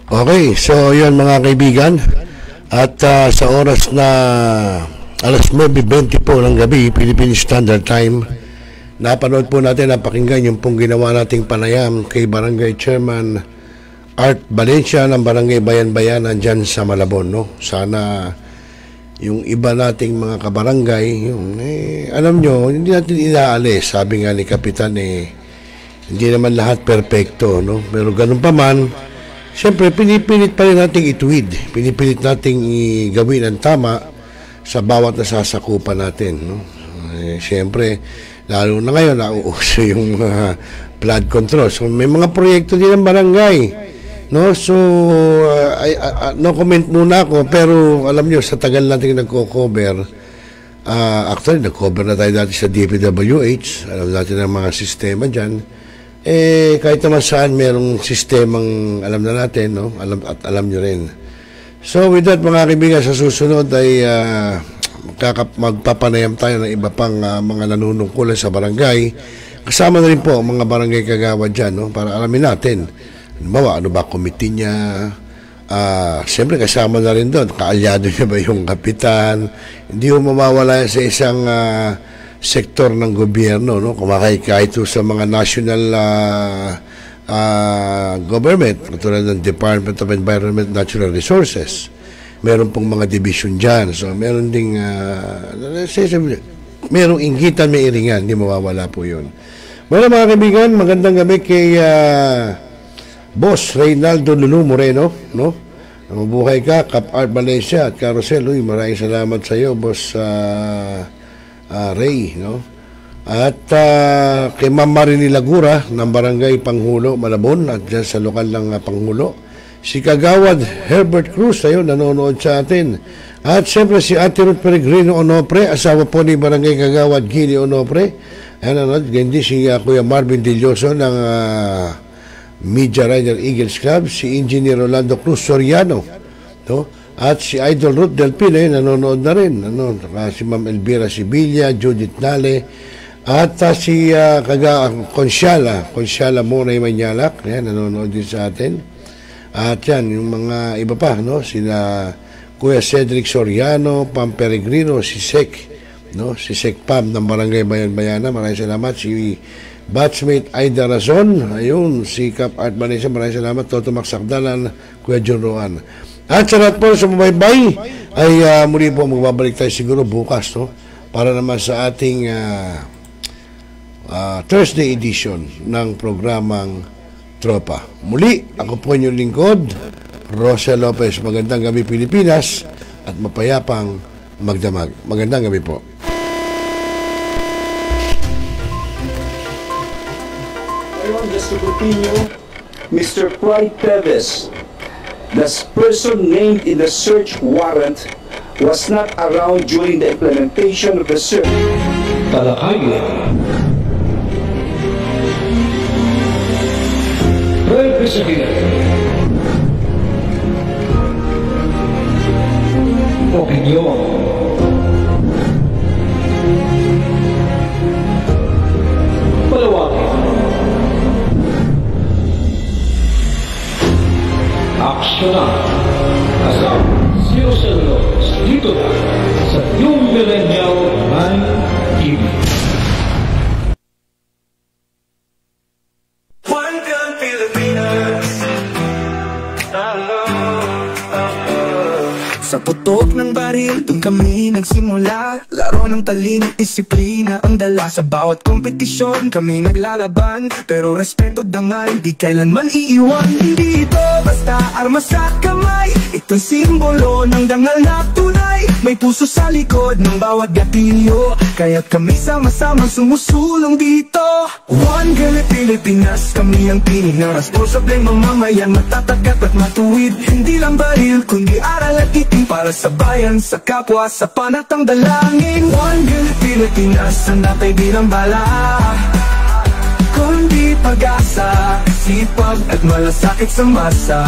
Okay, so yun mga kaibigan. At sa oras na alas 9:20 po ng gabi, Philippine Standard Time, napanood po natin, napakinggan yung pong ginawa nating panayam kay Barangay Chairman Art Valencia ng Barangay Bayan-Bayanan dyan sa Malabon, no? Sana yung iba nating mga kabarangay, alam nyo, hindi natin inaalis. Sabi nga ni Kapitan, hindi naman lahat perfecto, no? Pero ganun pa man, siyempre, pinipilit pa rin nating ituwid. Pinipilit nating gawin ang tama sa bawat nasasakupan natin, no? Siyempre, lalo na ngayon, nauuso yung flood control. So, may mga proyekto din ng barangay, no? So, no comment muna ako, pero alam nyo, sa tagal natin nagko-cover, actually, nag-cover na tayo dati sa DPWH. Alam natin ang mga sistema dyan. Kahit naman saan merong sistemang alam na natin, no? Alam nyo rin. So with that mga kaibigan, sa susunod ay magpapanayam tayo ng iba pang mga nanunungkulan sa barangay. Kasama na rin po ang mga barangay kagawad dyan, no? Para alamin natin, ano ba committee niya, siyempre kasama na rin doon, kaalyado niya ba yung kapitan, hindi mo mawawala sa isang sektor ng gobyerno, no? Kahit sa mga national government, katulad ng Department of Environment and Natural Resources, meron pong mga division dyan. So meron ding merong inggitan, may iringan, hindi mawawala po yun. Mga kaibigan, magandang gabi kay Boss Reynaldo Lulu Moreno, no? Mabuhay ka, Cap Art Malaysia at Carousel. Uy, maraming salamat sa iyo, Boss Ray, no? At kay Ma'am Marini Lagura ng Barangay Panghulo, Malabon, at dyan sa lokal ng Panghulo. Si Kagawad Herbert Cruz, ayun, nanonood sa atin. At siyempre si Ate Ruth Peregrino Onopre, asawa po ni Barangay Kagawad Gili Onopre. Ayan, gandi si Kuya Marvin Dilloso ng Media Rider Eagles Club, si Engineer Rolando Cruz Soriano, no? At si Idol Ruth Del Pino, nanonood na rin, ano? Si Ma'am Elvira Sibilia, Judith Nale, at si Consiala Moray Manyalak, nanonood din sa atin. At yan, yung mga iba pa, no? Sila Kuya Cedric Soriano, Pam Peregrino, si Sek, no? Si Sek Pam ng Barangay Bayan-Bayana, maraming salamat. Si Batchmate Aida Razon, ayun, si Cap Art Malaysia, maraming salamat. Toto Maksakdalan, Kuya John Roan. At sa lahat po sa mabaybay, ay muli po magbabalik tayo siguro bukas, no? Para naman sa ating Thursday edition ng programang Tropa. Muli, ako po inyong lingkod, Rosel Lopez. Magandang gabi Pilipinas at mapayapang magdamag. Magandang gabi po. Just to continue, Mr. Clyde Teves, the person named in the search warrant, was not around during the implementation of the search. Talakay. Representative. Opinion. Palawakin. Aksyonan. Kasama si Rosel Lopez dito na sa New Millennial 9 TV. One gun Pilipinas. Sa putok ng baril, doon kami nagsimula. Laro ng talino, disiplina ang dala. Sa bawat kompetisyon, kami naglalaban. Pero respeto dangal, di kailanman iiwan. Hindi ito basta armas sa kamay. Ito'y simbolo ng dangal na tunay. May puso sa likod ng bawat gatilyo. Kaya't kami sama-samang sumusulong dito. One gun Pilipinas, kami ang tinig na responsableng mamamayan. Matatagat at matuwid, hindi lang baril, kundi aral at itim para sa bayan, sa kapwa, sa panatang dalangin. One gun Pilipinas, ang natay di ng bala, kundi pag-asa, sipag at malasakit sa masa.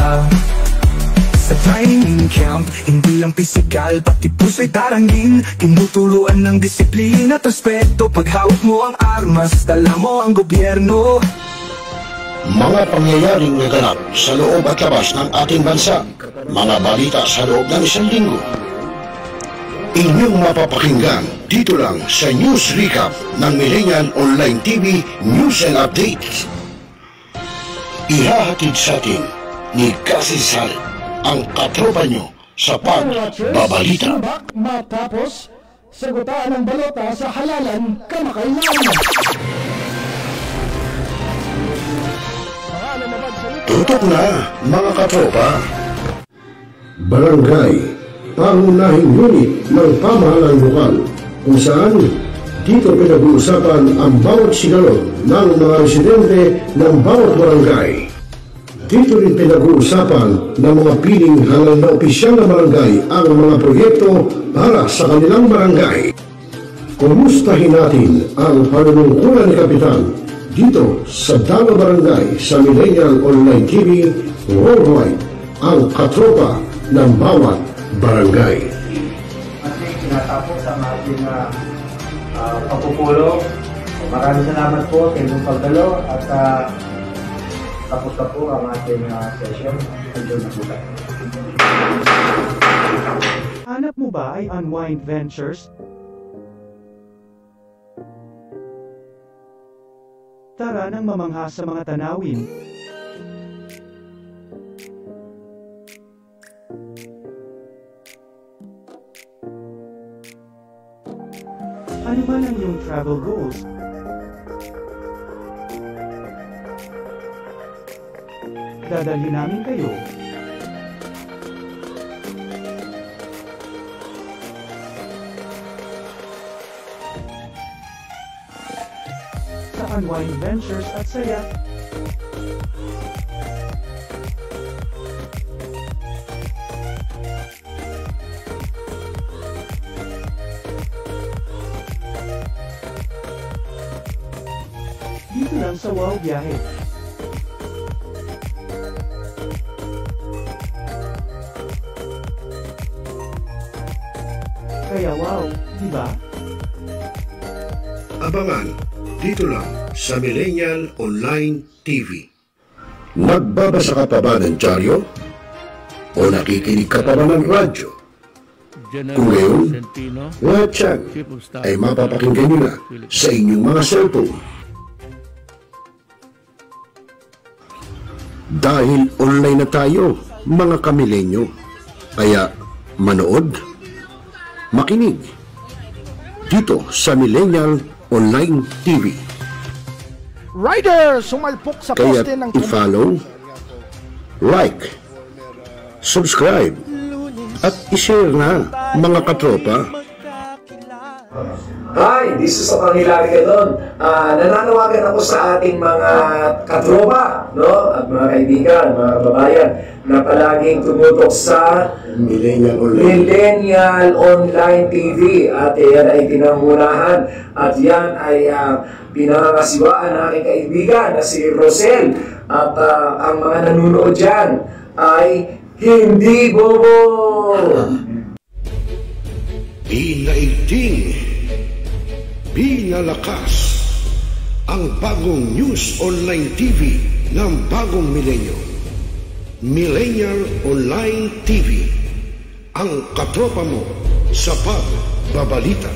Sa training camp, hindi lang pisikal, pati puso'y tarangin. Tinuturuan ng disiplina at respeto. Pag hawak mo ang armas, dala mo ang gobyerno. Mga pangyayaring naganap sa loob at labas ng ating bansa. Mga balita sa loob ng isang linggo. Inyong mapapakinggan dito lang sa News Recap ng Millennial Online TV News and Updates. Ihahatid sa atin ni Cassie Sal ang katropa nyo sa pagbabalita. Matapos sagutaan ng balota sa halalan kamakailan. Tutok na, mga katropa. Barangay, pangunahing unit ng pamahalaan lokal, kung saan dito pinag-uusapan ang bawat sigalo ng mga residente ng bawat barangay. Dito rin pinag-uusapan ng mga piling halal na opisyal na barangay ang mga proyekto para sa kanilang barangay. Kumustahin natin ang panunungkulan ni Kapitan dito sa Dalo Barangay sa Millennial Online TV Worldwide, ang katropa ng bawat barangay. Ating tinatapos ang ating pagpupulong. Maraming salamat po sa inyong pagdalo at tapos na po ang ating session. Enjoy na po tayo. Hanap mo ba ay Unwind Ventures? Tara nang mamangha sa mga tanawin. Ano man ang iyong travel goals? Dadalhin namin kayo. Sa Unwind Ventures at Saya. Dito lang sa Wow Biyahe. Kaya wow, di ba? Abangan dito lang sa Millennial Online TV. Nagbabasa ka pa ba ng dyaryo? O nakikinig ka pa ba ng radyo? Kung ngayon, lahat yan ay mapapakinggan nyo na sa inyong mga cellphone. Dahil online na tayo, mga kamilenyo, kaya manood, makinig dito sa Millennial Online TV. Rider, sumalpok sa Kaya poste ng i-follow, like, subscribe, at i-share na, mga katropa. Hi, this is Hilary Gadon. Nananawagan ako sa ating mga katropa, no? At mga kaibigan, mga kababayan, na palaging tumutok sa Millennial Online TV. At yan ay pinangunahan at yan ay pinangangasiwaan ng aking kaibigan na si Rosel. At ang mga nanunood dyan ay hindi bobo! Pinaigting, pinalakas ang bagong news online TV ng bagong milenyo. Millennial Online TV, ang katropa mo sa pagbabalita.